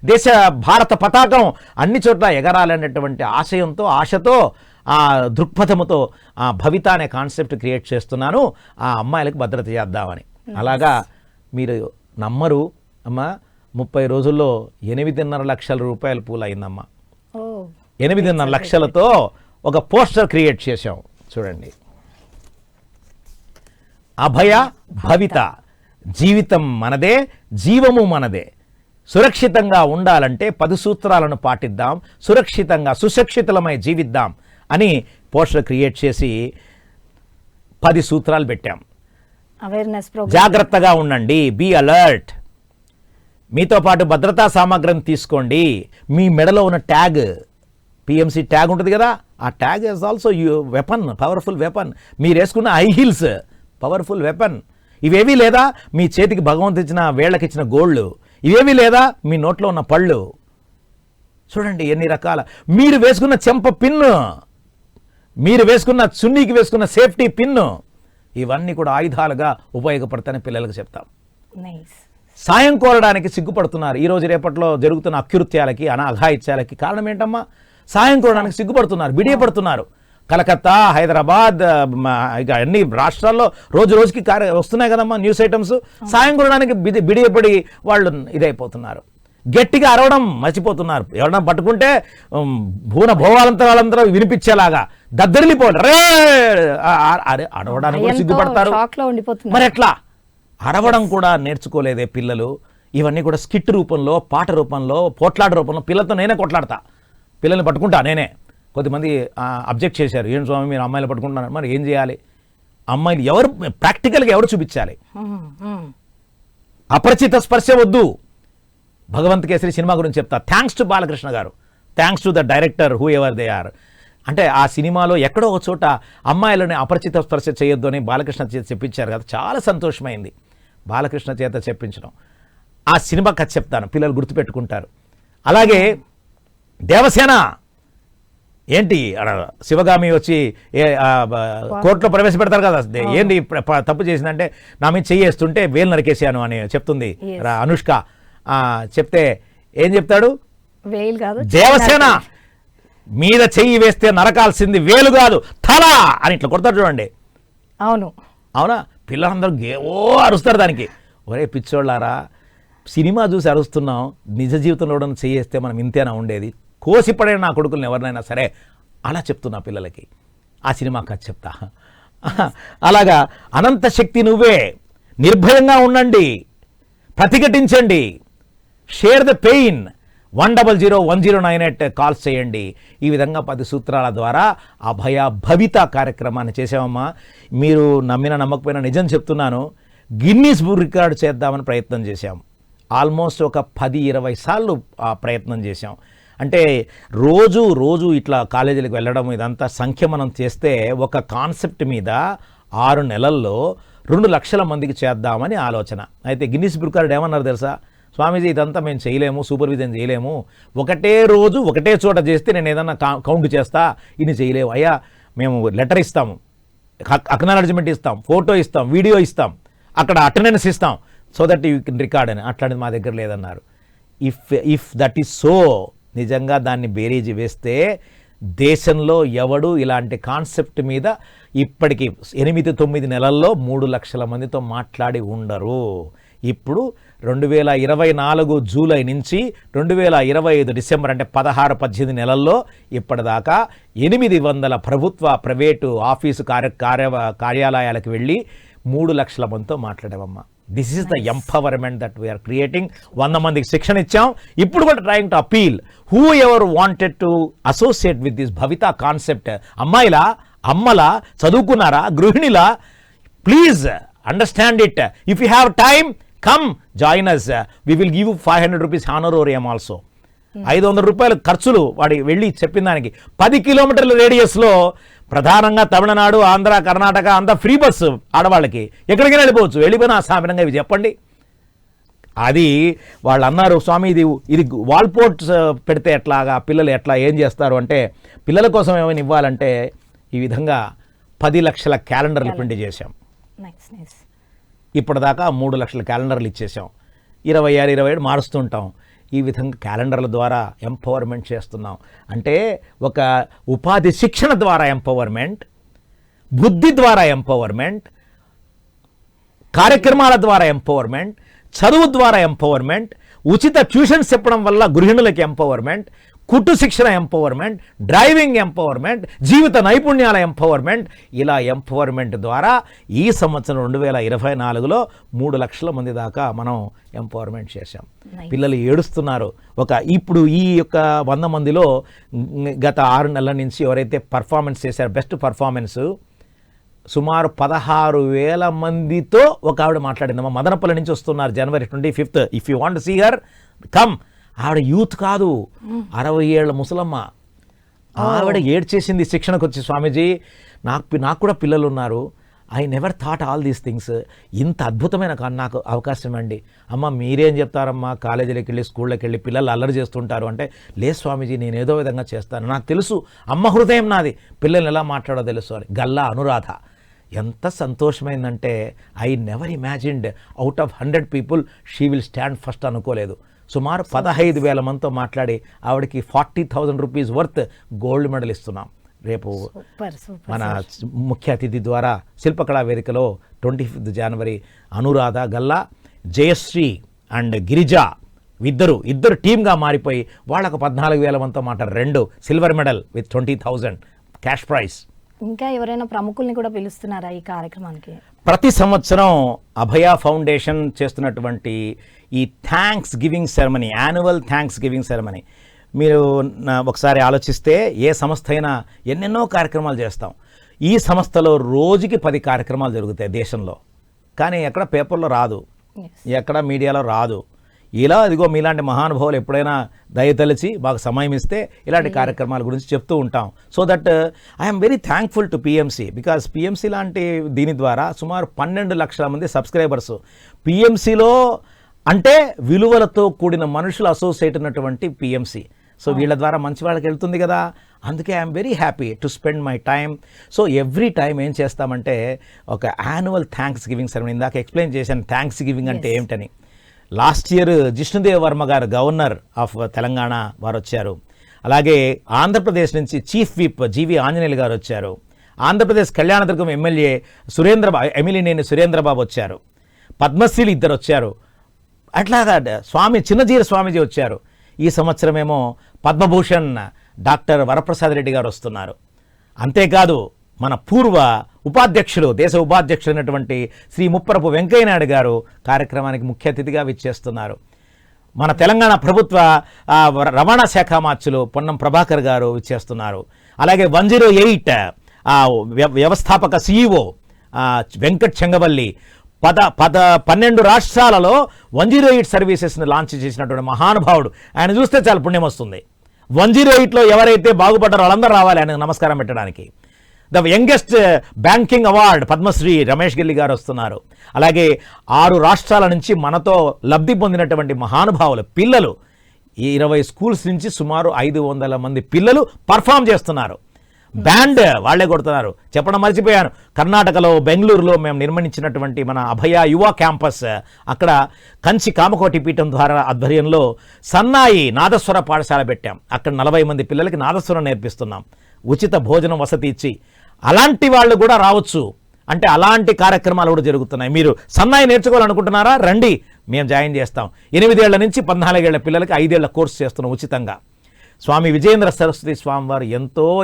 దేశ భారత పతాకం అన్ని చోట్ల ఎగరాలనేటువంటి ఆశయంతో, ఆశతో, ఆ దృక్పథముతో ఆ భవిత అనే కాన్సెప్ట్ క్రియేట్ చేస్తున్నాను, ఆ అమ్మాయిలకు భద్రత చేద్దామని. అలాగా మీరు నమ్మరు అమ్మా, 30 రోజుల్లో 8.5 లక్షల రూపాయల పూలు అయిందమ్మా. 8.5 లక్షలతో ఒక పోస్టర్ క్రియేట్ చేశాం చూడండి. అభయ భవిత, జీవితం మనదే, జీవము మనదే, సురక్షితంగా ఉండాలంటే 10 సూత్రాలను పాటిద్దాం, సురక్షితంగా సుశిక్షితులమై జీవిద్దాం అని పోస్టర్ క్రియేట్ చేసి 10 సూత్రాలు పెట్టాం. జాగ్రత్తగా ఉండండి, బీ అలర్ట్, మీతో పాటు భద్రతా సామగ్రిని తీసుకోండి, మీ మెడలో ఉన్న ట్యాగ్, పిఎంసి ట్యాగ్ ఉంటుంది కదా, ఆ tag is also weapon, powerful weapon. మీరు వేసుకున్న హై హీల్స్ పవర్ఫుల్ వెపన్. ఇవేవీ లేదా మీ చేతికి భగవంతు ఇచ్చిన వేళ్ళకి ఇచ్చిన గోళ్ళు, ఇవేవీ లేదా మీ నోట్లో ఉన్న పళ్ళు. చూడండి ఎన్ని రకాల, మీరు వేసుకున్న చెంప పిన్ను, మీరు వేసుకున్న చున్నీకి వేసుకున్న సేఫ్టీ పిన్ను, ఇవన్నీ కూడా ఆయుధాలుగా ఉపయోగపడతాయని పిల్లలకు చెప్తాం. సాయం కోరడానికి సిగ్గుపడుతున్నారు. ఈరోజు రేపట్లో జరుగుతున్న అకృత్యాలకి, అఘాయిత్యాలకి కారణం ఏంటమ్మా? సాయం కోరడానికి సిగ్గుపడుతున్నారు, బిడియపడుతున్నారు. కలకత్తా, హైదరాబాద్, ఇక అన్ని రాష్ట్రాల్లో రోజు రోజుకి వస్తున్నాయి కదమ్మా న్యూస్ ఐటమ్స్. సాయం కోరడానికి బిడియపడి వాళ్ళు ఇదైపోతున్నారు, గట్టిగా అరవడం మర్చిపోతున్నారు. ఎవరన్నా పట్టుకుంటే భోవాలంతరాలంతరం వినిపించేలాగా దద్దరిల్లిపోవాలి, అరే అరవడానికి కూడా సిగ్గుపడతారు. మరి ఎట్లా అరవడం కూడా నేర్చుకోలేదే పిల్లలు. ఇవన్నీ కూడా స్కిట్ రూపంలో, పాట రూపంలో, పోట్లాట రూపంలో పిల్లలతో నేనే కొట్లాడతా, పిల్లల్ని పట్టుకుంటా నేనే. కొద్దిమంది అబ్జెక్ట్ చేశారు, ఏం స్వామి మీరు అమ్మాయిలు పట్టుకుంటున్నారు, మరి ఏం చేయాలి? అమ్మాయిలు ఎవరు ప్రాక్టికల్గా ఎవరు చూపించాలి? అపరిచిత స్పర్శ వద్దు. భగవంత్ కేసరి సినిమా గురించి చెప్తా. Thanks to Balakrishna garu, thanks to the director whoever they are. అంటే ఆ సినిమాలో ఎక్కడో ఒక చోట అమ్మాయిలని అపరిచిత స్పర్శ చేయొద్దు అని బాలకృష్ణ చేత చెప్పించారు కదా, చాలా సంతోషమైంది బాలకృష్ణ చేత చెప్పించడం. ఆ సినిమా కథ చెప్తాను, పిల్లలు గుర్తుపెట్టుకుంటారు. అలాగే దేవసేన ఏంటి శివగామి వచ్చి కోర్టులో ప్రవేశపెడతారు కదా, ఏంటి తప్పు చేసిందంటే నా మీద చెయ్యేస్తుంటే వేలు నరికేసాను అని చెప్తుంది అనుష్క. చెప్తే ఏం చెప్తాడు, వేలు కాదు దేవసేన మీద చెయ్యి వేస్తే నరకాల్సింది వేలు కాదు తల అని ఇట్లా కొడతారు చూడండి. అవునా, పిల్లలందరూ గేవో అరుస్తారు దానికి. ఒరే పిచ్చోళ్ళారా, సినిమా చూసి అరుస్తున్నాం, నిజ జీవితంలో కూడా చెయ్యేస్తే మనం ఇంతేనా ఉండేది, కోసిపడే నా కొడుకులను ఎవరినైనా సరే అలా చెప్తున్నా పిల్లలకి. ఆ సినిమా కథ చెప్తా. అలాగా అనంత శక్తి నువ్వే, నిర్భయంగా ఉండండి, ప్రతిఘటించండి, షేర్ ద పెయిన్, 1001098 కాల్స్ చేయండి. ఈ విధంగా 10 సూత్రాల ద్వారా అభయ భవిత కార్యక్రమాన్ని చేసామమ్మా. మీరు నమ్మిన నమ్మకపోయినా నిజం చెప్తున్నాను, గిన్నీస్ బుక్ రికార్డు చేద్దామని ప్రయత్నం చేశాం. ఆల్మోస్ట్ ఒక 10-20 సార్లు ఆ ప్రయత్నం చేశాం. అంటే రోజు ఇట్లా కాలేజీలకు వెళ్ళడం ఇదంతా సంఖ్య మనం చేస్తే ఒక కాన్సెప్ట్ మీద 6 నెలల్లో 2 లక్షల మందికి చేద్దామని ఆలోచన. అయితే గిన్నీస్ బుక్ రికార్డు ఏమన్నారు తెలుసా, స్వామీజీ ఇదంతా మేము చేయలేము, సూపర్విజన్ చేయలేము, ఒకటే రోజు ఒకటే చోట చేస్తే నేను ఏదన్నా కౌంట్ చేస్తా, ఇది చేయలేము. అయ్యా మేము లెటర్ ఇస్తాము, అక్నాలెడ్జ్మెంట్ ఇస్తాం, ఫోటో ఇస్తాం, వీడియో ఇస్తాం, అక్కడ అటెండెన్స్ ఇస్తాం, so that you can record అని. అట్లాంటిది మా దగ్గర లేదన్నారు. ఇఫ్ దట్ ఈస్ సో, నిజంగా దాన్ని బేరీజీ వేస్తే దేశంలో ఎవడు ఇలాంటి కాన్సెప్ట్ మీద ఇప్పటికి 8-9 నెలల్లో 3 లక్షల మందితో మాట్లాడి ఉండరు. ఇప్పుడు 2024 జూలై నుంచి 2025 డిసెంబర్ అంటే 16-18 నెలల్లో ఇప్పటిదాకా 800 ప్రభుత్వ ప్రైవేటు ఆఫీసు కార్యాలయాలకు వెళ్ళి 3 లక్షల మందితో మాట్లాడామమ్మా. This is the empowerment that we are creating. 100 మందికి శిక్షణ ఇచ్చాం. ఇప్పుడు కూడా trying to appeal whoever wanted to associate with this Bhavitha concept. అమ్మాయిలా, అమ్మలా, చదువుకున్నారా, గృహిణిలా, please understand it. If you have time, come join us. We will give you 500 rupees honorarium also. 500 రూపాయలు ఖర్చులు వాడి వెళ్ళి చెప్పిన దానికి. 10 కిలోమీటర్ల రేడియస్లో ప్రధానంగా తమిళనాడు, ఆంధ్ర, కర్ణాటక అంతా ఫ్రీ బస్సు ఆడవాళ్ళకి, ఎక్కడికైనా వెళ్ళిపోవచ్చు. వెళ్ళిపోయినా అసామినంగా ఇవి చెప్పండి. అది వాళ్ళు అన్నారు, స్వామి ఇది వాల్పోర్ట్స్ పెడితే ఎట్లాగా, పిల్లలు ఎట్లా ఏం చేస్తారు అంటే, పిల్లల కోసం ఏమైనా ఇవ్వాలంటే ఈ విధంగా 10 లక్షల క్యాలెండర్లు ప్రింట్ చేశాం. ఇప్పటిదాకా 3 లక్షల క్యాలెండర్లు ఇచ్చేసాం. 26-27 మారుస్తుంటాం. ఈ విధంగా క్యాలెండర్ల ద్వారా ఎంపవర్మెంట్ చేస్తున్నాం. అంటే ఒక ఉపాధి శిక్షణ ద్వారా ఎంపవర్మెంట్, బుద్ధి ద్వారా ఎంపవర్మెంట్, కార్యక్రమాల ద్వారా ఎంపవర్మెంట్, చదువు ద్వారా ఎంపవర్మెంట్, ఉచిత ట్యూషన్స్ చెప్పడం వల్ల గృహిణులకి ఎంపవర్మెంట్, కుట్టు శిక్షణ ఎంపవర్మెంట్, డ్రైవింగ్ ఎంపవర్మెంట్, జీవిత నైపుణ్యాల ఎంపవర్మెంట్. ఇలా ఎంపవర్మెంట్ ద్వారా ఈ సంవత్సరం 2024లో 3 లక్షల మంది దాకా మనం ఎంపవర్మెంట్ చేశాం. పిల్లలు ఏడుస్తున్నారు. ఇప్పుడు ఈ యొక్క 100 మందిలో గత 6 నెలల నుంచి ఎవరైతే పర్ఫార్మెన్స్ చేశారో, బెస్ట్ పర్ఫార్మెన్స్ సుమారు 16,000 మందితో ఒక ఆవిడ మాట్లాడిందమ్మా. మదనపల్లి నుంచి వస్తున్నారు January 25th. If you want to see her, come. ఆవిడ యూత్ కాదు, 60 ఏళ్ల ముసలమ్మ. ఆవిడ ఏడ్చేసింది శిక్షణకు వచ్చి, స్వామీజీ నాకు కూడా పిల్లలు ఉన్నారు, I never thought all these things, ఇంత అద్భుతమైన నాకు అవకాశం అండి. అమ్మ మీరేం చెప్తారమ్మా, కాలేజీలకు వెళ్ళి స్కూళ్ళకి వెళ్ళి పిల్లలు అల్లరి చేస్తుంటారు అంటే, లేదు స్వామీజీ నేను ఏదో విధంగా చేస్తాను, నాకు తెలుసు, అమ్మ హృదయం నాది, పిల్లల్ని ఎలా మాట్లాడో తెలుసు అని. గల్లా అనురాధ ఎంత సంతోషమైందంటే, I never imagined out of 100 people she will stand first అనుకోలేదు. సుమారు 15,000 మందితో మాట్లాడి ఆవిడకి 40,000 రూపీస్ వర్త్ గోల్డ్ మెడల్ ఇస్తున్నాం. రేపు మన ముఖ్య అతిథి ద్వారా శిల్పకళా వేదికలో 25th January Anuradha, Galla, Jayashree and Girija ఇద్దరు టీమ్గా మారిపోయి వాళ్ళకు 14,000 మందితో మాట్లాడారు. 2 silver medal with 20,000 cash prize. ఇంకా ఎవరైనా ప్రముఖుల్ని కూడా పిలుస్తున్నారా ఈ కార్యక్రమానికి? ప్రతి సంవత్సరం అభయ ఫౌండేషన్ చేస్తున్నటువంటి ఈ thanks giving ceremony, annual thanks giving ceremony, మీరు ఒకసారి ఆలోచిస్తే ఏ సంస్థ అయినా ఎన్నెన్నో కార్యక్రమాలు చేస్తాం. ఈ సంస్థలో రోజుకి 10 కార్యక్రమాలు జరుగుతాయి దేశంలో, కానీ ఎక్కడ పేపర్లో రాదు, ఎక్కడ మీడియాలో రాదు. ఇలా ఇదిగో మీలాంటి మహానుభావులు ఎప్పుడైనా దయతలిచి మాకు సమయం ఇస్తే ఇలాంటి కార్యక్రమాల గురించి చెప్తూ ఉంటాం. So that I'm very thankful to PMC, because PMC లాంటి దీని ద్వారా సుమారు 12 లక్షల మంది సబ్స్క్రైబర్స్. పిఎంసిలో అంటే విలువలతో కూడిన మనుషులు అసోసియేట్ ఉన్నటువంటి పిఎంసి. సో వీళ్ళ ద్వారా మంచి వాళ్ళకి వెళ్తుంది కదా, అందుకే I'm very happy to spend my time. So every time ఏం చేస్తామంటే ఒక యాన్యువల్ థ్యాంక్స్ గివింగ్ సెరమనీ, ఇందాక ఎక్స్ప్లెయిన్ చేశాను థ్యాంక్స్ గివింగ్ అంటే ఏమిటని. లాస్ట్ ఇయర్ జిష్ణుదేవ్ వర్మ గారు గవర్నర్ ఆఫ్ తెలంగాణ వారు వచ్చారు. అలాగే ఆంధ్రప్రదేశ్ నుంచి చీఫ్ విప్ జీవి ఆంజనేయులు గారు వచ్చారు. ఆంధ్రప్రదేశ్ కళ్యాణదుర్గం ఎమ్మెల్యే ఎమ్మెల్యేనేని సురేంద్రబాబు వచ్చారు. పద్మశ్రీలు 2 వచ్చారు. అట్లాగా చిన్నజీర స్వామీజీ వచ్చారు. ఈ సంవత్సరమేమో పద్మభూషణ్ డాక్టర్ వరప్రసాద్ రెడ్డి గారు వస్తున్నారు. అంతేకాదు మన పూర్వ ఉపాధ్యక్షులు, దేశ ఉపాధ్యక్షులైనటువంటి శ్రీ ముప్పరపు వెంకయ్యనాయుడు గారు కార్యక్రమానికి ముఖ్య అతిథిగా విచ్చేస్తున్నారు. మన తెలంగాణ ప్రభుత్వ రవాణా శాఖ మార్చులు పొన్నం ప్రభాకర్ గారు విచ్చేస్తున్నారు. అలాగే 108 వ్యవస్థాపక CEO వెంకట్ చెంగవల్లి 12 రాష్ట్రాలలో 108 సర్వీసెస్ని లాంచ్ చేసినటువంటి మహానుభావుడు. ఆయన చూస్తే చాలా పుణ్యం వస్తుంది. 108లో ఎవరైతే బాగుపడ్డారో వాళ్ళందరూ రావాలి ఆయనకు నమస్కారం పెట్టడానికి. The youngest banking award Padmashri Ramesh Gilli garu వస్తున్నారు. అలాగే 6 రాష్ట్రాల నుంచి మనతో లబ్ధి పొందినటువంటి మహానుభావులు పిల్లలు, ఈ 20 స్కూల్స్ నుంచి సుమారు 500 మంది పిల్లలు పర్ఫామ్ చేస్తున్నారు. బ్యాండ్ వాళ్లే కొడుతున్నారు. చెప్పడం మర్చిపోయాను, కర్ణాటకలో బెంగళూరులో మేము నిర్మించినటువంటి మన అభయ యువ క్యాంపస్, అక్కడ కంచి కామకోటి పీఠం ద్వారా ఆధ్వర్యంలో సన్నాయి నాదస్వర పాఠశాల పెట్టాం. అక్కడ 40 మంది పిల్లలకి నాదస్వరం నేర్పిస్తున్నాం. ఉచిత భోజనం వసతి ఇచ్చి అలాంటి వాళ్ళు కూడా రావచ్చు. అంటే అలాంటి కార్యక్రమాలు కూడా జరుగుతున్నాయి. మీరు సన్నాయి నేర్చుకోవాలనుకుంటున్నారా, రండి, మేము జాయిన్ చేస్తాం. 8 ఏళ్ల నుంచి 14 ఏళ్ల పిల్లలకి 5 ఏళ్ల కోర్సు చేస్తున్నాం ఉచితంగా. స్వామి విజయేంద్ర సరస్వతి స్వామి వారు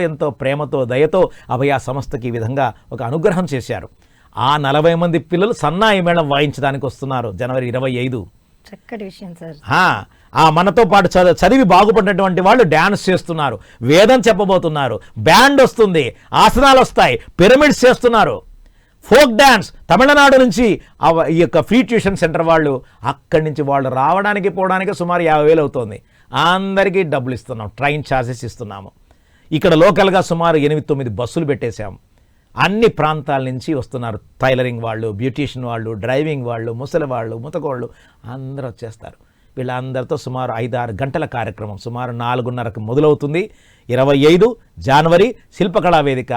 ఎంతో ప్రేమతో దయతో అభయ సంస్థకి ఈ విధంగా ఒక అనుగ్రహం చేశారు. ఆ 40 మంది పిల్లలు సన్నాయి మేళం వాయించడానికి వస్తున్నారు జనవరి 25. చక్కటి విషయం సార్. మనతో పాటు చదివి బాగుపడినటువంటి వాళ్ళు డ్యాన్స్ చేస్తున్నారు, వేదం చెప్పబోతున్నారు, బ్యాండ్ వస్తుంది, ఆసనాలు వస్తాయి, పిరమిడ్స్ చేస్తున్నారు, ఫోక్ డ్యాన్స్. తమిళనాడు నుంచి ఈ యొక్క ఫ్రీ ట్యూషన్ సెంటర్ వాళ్ళు, అక్కడి నుంచి వాళ్ళు రావడానికి పోవడానికి సుమారు 50,000 అవుతుంది. అందరికీ డబ్బులు ఇస్తున్నాం, ట్రైన్ ఛార్జెస్ ఇస్తున్నాము. ఇక్కడ లోకల్గా సుమారు 8-9 బస్సులు పెట్టేశాము. అన్ని ప్రాంతాల నుంచి వస్తున్నారు. టైలరింగ్ వాళ్ళు, బ్యూటీషియన్ వాళ్ళు, డ్రైవింగ్ వాళ్ళు, ముసలి వాళ్ళు, ముతకోళ్ళు అందరూ వచ్చేస్తారు. వీళ్ళందరితో సుమారు 5-6 గంటల కార్యక్రమం సుమారు 4:30కు మొదలవుతుంది. 25 జనవరి శిల్పకళా వేదిక.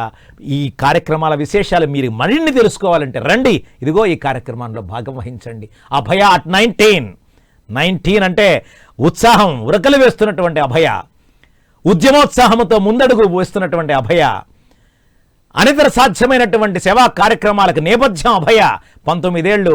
ఈ కార్యక్రమాల విశేషాలు మీరు మరిన్ని తెలుసుకోవాలంటే రండి, ఇదిగో ఈ కార్యక్రమంలో భాగం వహించండి. అభయ at 19 అంటే ఉత్సాహం ఉరకలు వేస్తున్నటువంటి అభయ, ఉద్యమోత్సాహంతో ముందడుగు వేస్తున్నటువంటి అభయ, అనితర సాధ్యమైనటువంటి సేవా కార్యక్రమాలకు నేపథ్యం అభయ. 19 ఏళ్ళు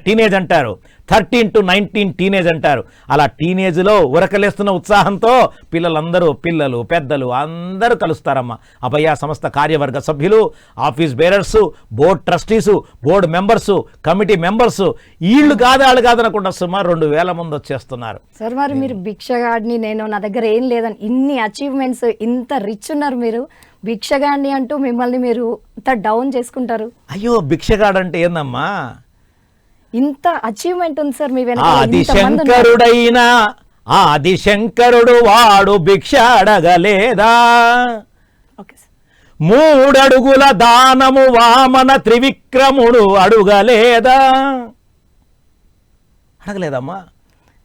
టీనేజ్ అంటారు, 13 to 19 టీనేజ్ అంటారు. అలా టీనేజ్లో ఉరకలేస్తున్న ఉత్సాహంతో పిల్లలు పెద్దలు అందరూ కలుస్తారమ్మా. అభయ సంస్థ కార్యవర్గ సభ్యులు, office bearers, board trustees, board members, committee members, వీళ్ళు వాళ్ళు కాదనకుండా సుమారు 2,000 మంది వచ్చేస్తున్నారు. సార్ మరి మీరు భిక్షగాడిని, నా దగ్గర ఏం లేదని ఇన్ని అచీవ్మెంట్స్, ఇంత రిచ్ ఉన్నారు మీరు, భిక్షగాడిని అంటూ మిమ్మల్ని మీరు ఇంత డౌన్ చేసుకుంటారు? అయ్యో, భిక్షగాడంటే ఏందమ్మా, ఇంత అచీవ్మెంట్ ఉంది సార్ మీ వెనక. ఆదిశంకరుడైనా ఆదిశంకరుడు వాడు భిక్ష అడగలేదా? 3 అడుగుల దానము వామన త్రివిక్రముడు అడగలేదా? అడగలేదమ్మా,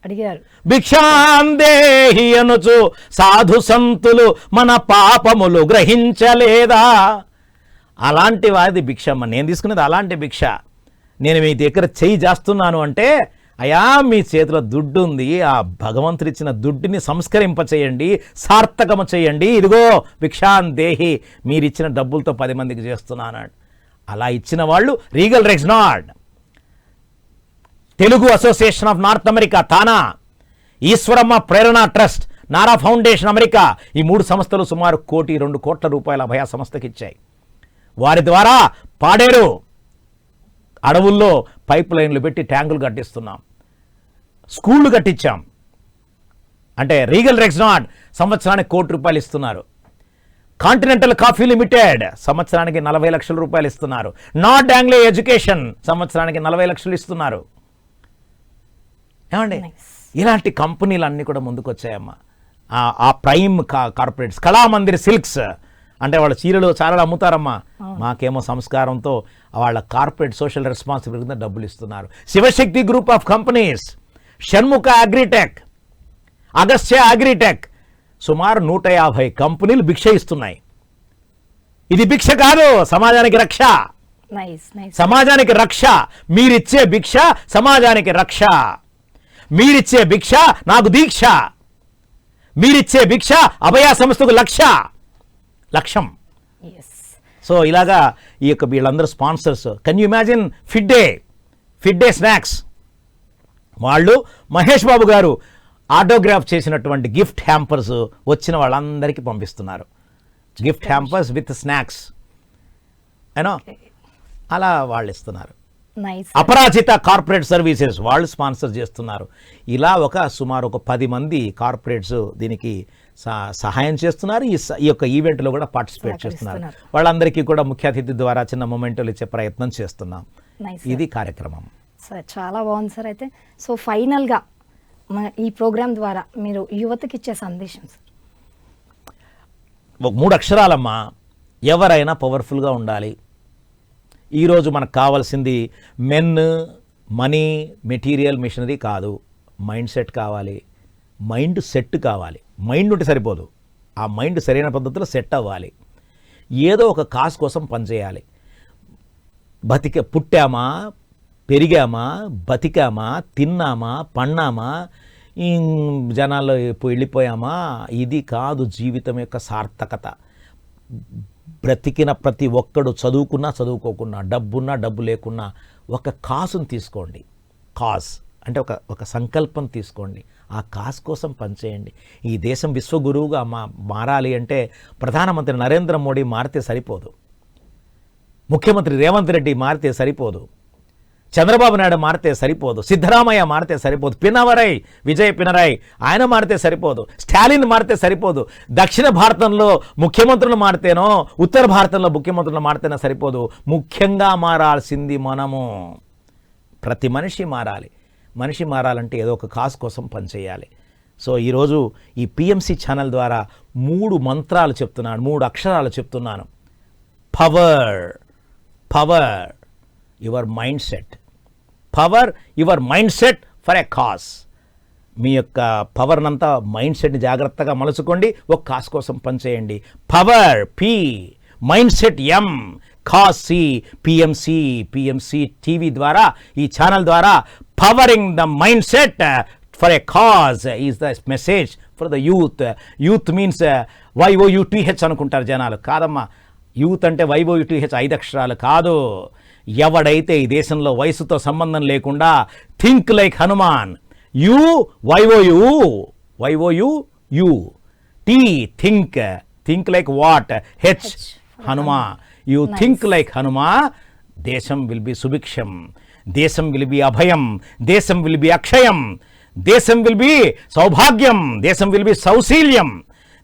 అడిగారు. భిక్షాందేహి అనుచు సాధు సంతులు మన పాపములు గ్రహించలేదా? అలాంటి వాది భిక్షమ్మ. నేను తీసుకునేది అలాంటి భిక్ష. నేను మీ దగ్గర చెయ్యి చేస్తున్నాను అంటే, అయా మీ చేతిలో దుడ్డు ఉంది, ఆ భగవంతుడు ఇచ్చిన దుడ్డుని సంస్కరింపచేయండి, సార్థకము చేయండి, ఇదిగో భిక్షాందేహి, మీరిచ్చిన డబ్బులతో 10 మందికి చేస్తున్నాను. అలా ఇచ్చిన వాళ్ళు Regal Rexnord, Telugu association of North America TANA, Eswaramma Prerana trust, Nara foundation America, ఈ 3 సంస్థలు సుమారు 1-2 కోట్ల రూపాయల అభయ సంస్థకి ఇచ్చాయి. వారి ద్వారా పాడేరు అడవుల్లో పైప్ లైన్లు పెట్టి ట్యాంకులు కట్టిస్తున్నాం, స్కూళ్ళు కట్టించాం. అంటే రీగల్ రెగ్నార్డ్ సంవత్సరానికి 1 కోటి రూపాయలు ఇస్తున్నారు. కాంటినెంటల్ కాఫీ లిమిటెడ్ సంవత్సరానికి 40 లక్షల రూపాయలు ఇస్తున్నారు. నార్త్ ఆంగ్లే ఎడ్యుకేషన్ సంవత్సరానికి 40 లక్షలు ఇస్తున్నారు. ఏమండి, ఇలాంటి కంపెనీలు అన్నీ కూడా ముందుకు వచ్చాయమ్మా. ఆ ప్రైమ్ కార్పొరేట్స్, కళామందిర్ సిల్క్స్ అంటే వాళ్ళ చీరలు చాలా అమ్ముతారమ్మా. మాకేమో సంస్కారంతో వాళ్ళ కార్పొరేట్ సోషల్ రెస్పాన్సిబిలిటీ కింద డబ్బులు ఇస్తున్నారు. Shivashakti group of companies, Shanmukha agritech, Agastya agritech, సుమారు 150 కంపెనీలు భిక్ష ఇస్తున్నాయి. ఇది భిక్ష కాదు, సమాజానికి రక్ష. Nice nice. సమాజానికి రక్ష. మీరిచ్చే భిక్ష సమాజానికి రక్ష. మీరిచ్చే భిక్ష నాకు దీక్ష. మీరిచ్చే భిక్ష అభయ సంస్థకు లక్ష్యం. సో ఇలాగా ఈ యొక్క వీళ్ళందరూ sponsors. Can you imagine fed day snacks వాళ్ళు మహేష్ బాబు గారు ఆటోగ్రాఫ్ చేసినటువంటి గిఫ్ట్ హ్యాంపర్స్ వచ్చిన వాళ్ళందరికీ పంపిస్తున్నారు. గిఫ్ట్ హ్యాంపర్స్ విత్ స్నాక్స్ ఏనో అలా వాళ్ళు ఇస్తున్నారు. అపరాజిత కార్పొరేట్ సర్వీసెస్ వాళ్ళు స్పాన్సర్ చేస్తున్నారు. ఇలా సుమారు ఒక 10 మంది కార్పొరేట్స్ దీనికి సహాయం చేస్తున్నారు. ఈ యొక్క ఈవెంట్లో కూడా పార్టిసిపేట్ చేస్తున్నారు. వాళ్ళందరికీ కూడా ముఖ్య అతిథి ద్వారా చిన్న మొమెంటోలు ఇచ్చే ప్రయత్నం చేస్తున్నాం. ఇది కార్యక్రమం. సార్ చాలా బాగుంది సార్. అయితే సో ఫైనల్గా ఈ ప్రోగ్రాం ద్వారా మీరు యువతకి ఇచ్చే సందేశం సార్? 3 అక్షరాలమ్మా. ఎవరైనా పవర్ఫుల్గా ఉండాలి. ఈరోజు మనకు కావాల్సింది మెన్, మనీ, మెటీరియల్, మిషనరీ కాదు. మైండ్ సెట్ కావాలి. మైండ్ సెట్ కావాలి. మైండ్ ఉంటే సరిపోదు, ఆ మైండ్ సరైన పద్ధతిలో సెట్ అవ్వాలి. ఏదో ఒక కాజ్ కోసం పనిచేయాలి. పుట్టామా, పెరిగామా, బతికామా, తిన్నామా, పన్నామా, జనాల్లో వెళ్ళిపోయామా, ఇది కాదు జీవితం యొక్క సార్థకత. బ్రతికిన ప్రతి ఒక్కడు చదువుకున్నా చదువుకోకున్నా, డబ్బున్నా డబ్బు లేకున్నా ఒక కాసును తీసుకోండి. కాజ్ అంటే ఒక సంకల్పం తీసుకోండి. ఆ కాజ్ కోసం పనిచేయండి. ఈ దేశం విశ్వగురువుగా మారాలి అంటే ప్రధానమంత్రి నరేంద్ర మోడీ మారితే సరిపోదు, ముఖ్యమంత్రి రేవంత్ రెడ్డి మారితే సరిపోదు, చంద్రబాబు నాయుడు మారితే సరిపోదు, సిద్ధరామయ్య మారితే సరిపోదు, విజయ్ పినరై ఆయన మారితే సరిపోదు, స్టాలిన్ మారితే సరిపోదు, దక్షిణ భారతంలో ముఖ్యమంత్రులు మారితేనో ఉత్తర భారతంలో ముఖ్యమంత్రులు మారితేనో సరిపోదు. ముఖ్యంగా మారాల్సింది మనము. ప్రతి మనిషి మారాలి. మనిషి మారాలంటే ఏదో ఒక కాజ్ కోసం పనిచేయాలి. సో ఈరోజు ఈ పిఎంసి ఛానల్ ద్వారా 3 మంత్రాలు చెప్తున్నాను, 3 అక్షరాలు చెప్తున్నాను. Power your mind set. Power your mind set for a cause. మీ యొక్క పవర్నంతా మైండ్ సెట్ని జాగ్రత్తగా మలుచుకోండి, ఒక కాజ్ కోసం పనిచేయండి. Power P, mindset M, cause C. PMC TV ద్వారా, ఈ ఛానల్ ద్వారా powering the mind set for a cause is the message for the youth. Youth means YOUTH అనుకుంటారు జనాలు. కాదమ్మా, యూత్ అంటే YOUTH 5 అక్షరాలు కాదు. ఎవడైతే ఈ దేశంలో వయసుతో సంబంధం లేకుండా think like Hanuman, YOU T think like what, H Hanuma. You think like Hanuma, దేశం విల్ బి సుభిక్షం, దేశం విల్ బి అభయం, దేశం విల్ బి అక్షయం, దేశం విల్ బి సౌభాగ్యం, దేశం విల్ బి సౌశీల్యం,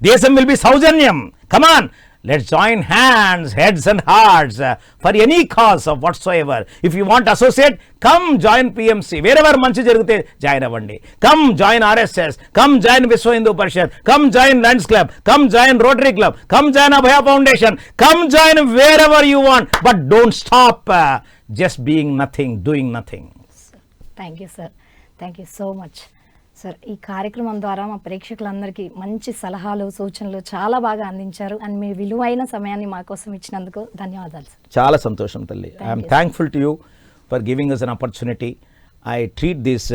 దేశం విల్ బి సౌజన్యం. Come on, let's join hands, heads and hearts for any cause of whatsoever. If you want to associate, come join PMC. Wherever manchi jarugute join avandi. Come join RSS, come join Vishwa Hindu Parishad, come join Lions Club, come join Rotary Club, come join Abhaya Foundation, come join wherever you want, but don't stop just being nothing, doing nothing. Thank you sir, thank you so much. Sir, ఈ కార్యక్రమం ద్వారా మా ప్రేక్షకులందరికీ మంచి సలహాలు, సూచనలు చాలా బాగా అందించారు. అండ్ మీ విలువైన సమయాన్ని మా కోసం ఇచ్చినందుకు ధన్యవాదాలు సార్. చాలా సంతోషం తల్లి. I'm thankful to you for giving us an opportunity. I treat this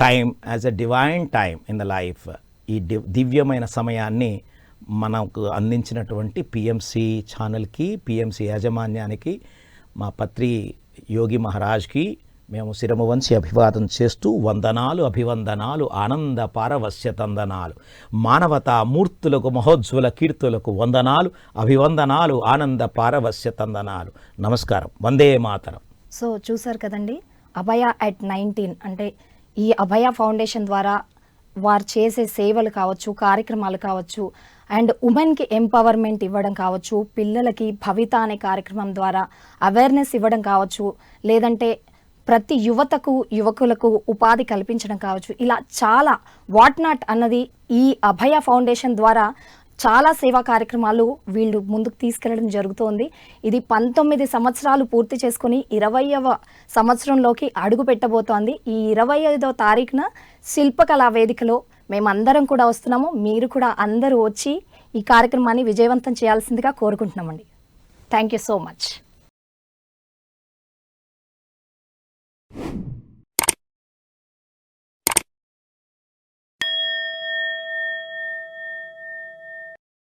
time as a divine time in the life. ఈ దివ్యమైన సమయాన్ని మనకు అందించినటువంటి పిఎంసి ఛానల్కి, పిఎంసి యాజమాన్యానికి, మా పత్రి యోగి మహారాజ్కి మేము శిరము వంచి అభివాదం చేస్తూ వందనాలు, అభివందనాలు, ఆనంద పారవస్య తందనాలు, మానవతా మూర్తులకు, మహోజ్వల కీర్తులకు వందనాలు, అభివందనాలు, ఆనంద పారవస్య తందనాలు. నమస్కారం. వందే మాతరం. సో చూసారు కదండి, అభయ at 19 అంటే ఈ అభయ ఫౌండేషన్ ద్వారా వారు చేసే సేవలు కావచ్చు, కార్యక్రమాలు కావచ్చు, అండ్ ఉమెన్కి ఎంపవర్మెంట్ ఇవ్వడం కావచ్చు, పిల్లలకి భవిత అనే కార్యక్రమం ద్వారా అవేర్నెస్ ఇవ్వడం కావచ్చు, లేదంటే ప్రతి యువకులకు ఉపాధి కల్పించడం కావచ్చు. ఇలా చాలా వాట్ నాట్ అన్నది ఈ అభయ ఫౌండేషన్ ద్వారా చాలా సేవా కార్యక్రమాలు వీళ్ళు ముందుకు తీసుకెళ్లడం జరుగుతోంది. ఇది 19 సంవత్సరాలు పూర్తి చేసుకుని 20వ సంవత్సరంలోకి అడుగు పెట్టబోతోంది. ఈ 25వ తారీఖున శిల్పకళా వేదికలో మేమందరం కూడా వస్తున్నాము. మీరు కూడా అందరూ వచ్చి ఈ కార్యక్రమాన్ని విజయవంతం చేయాల్సిందిగా కోరుకుంటున్నామండి. Thank you so much.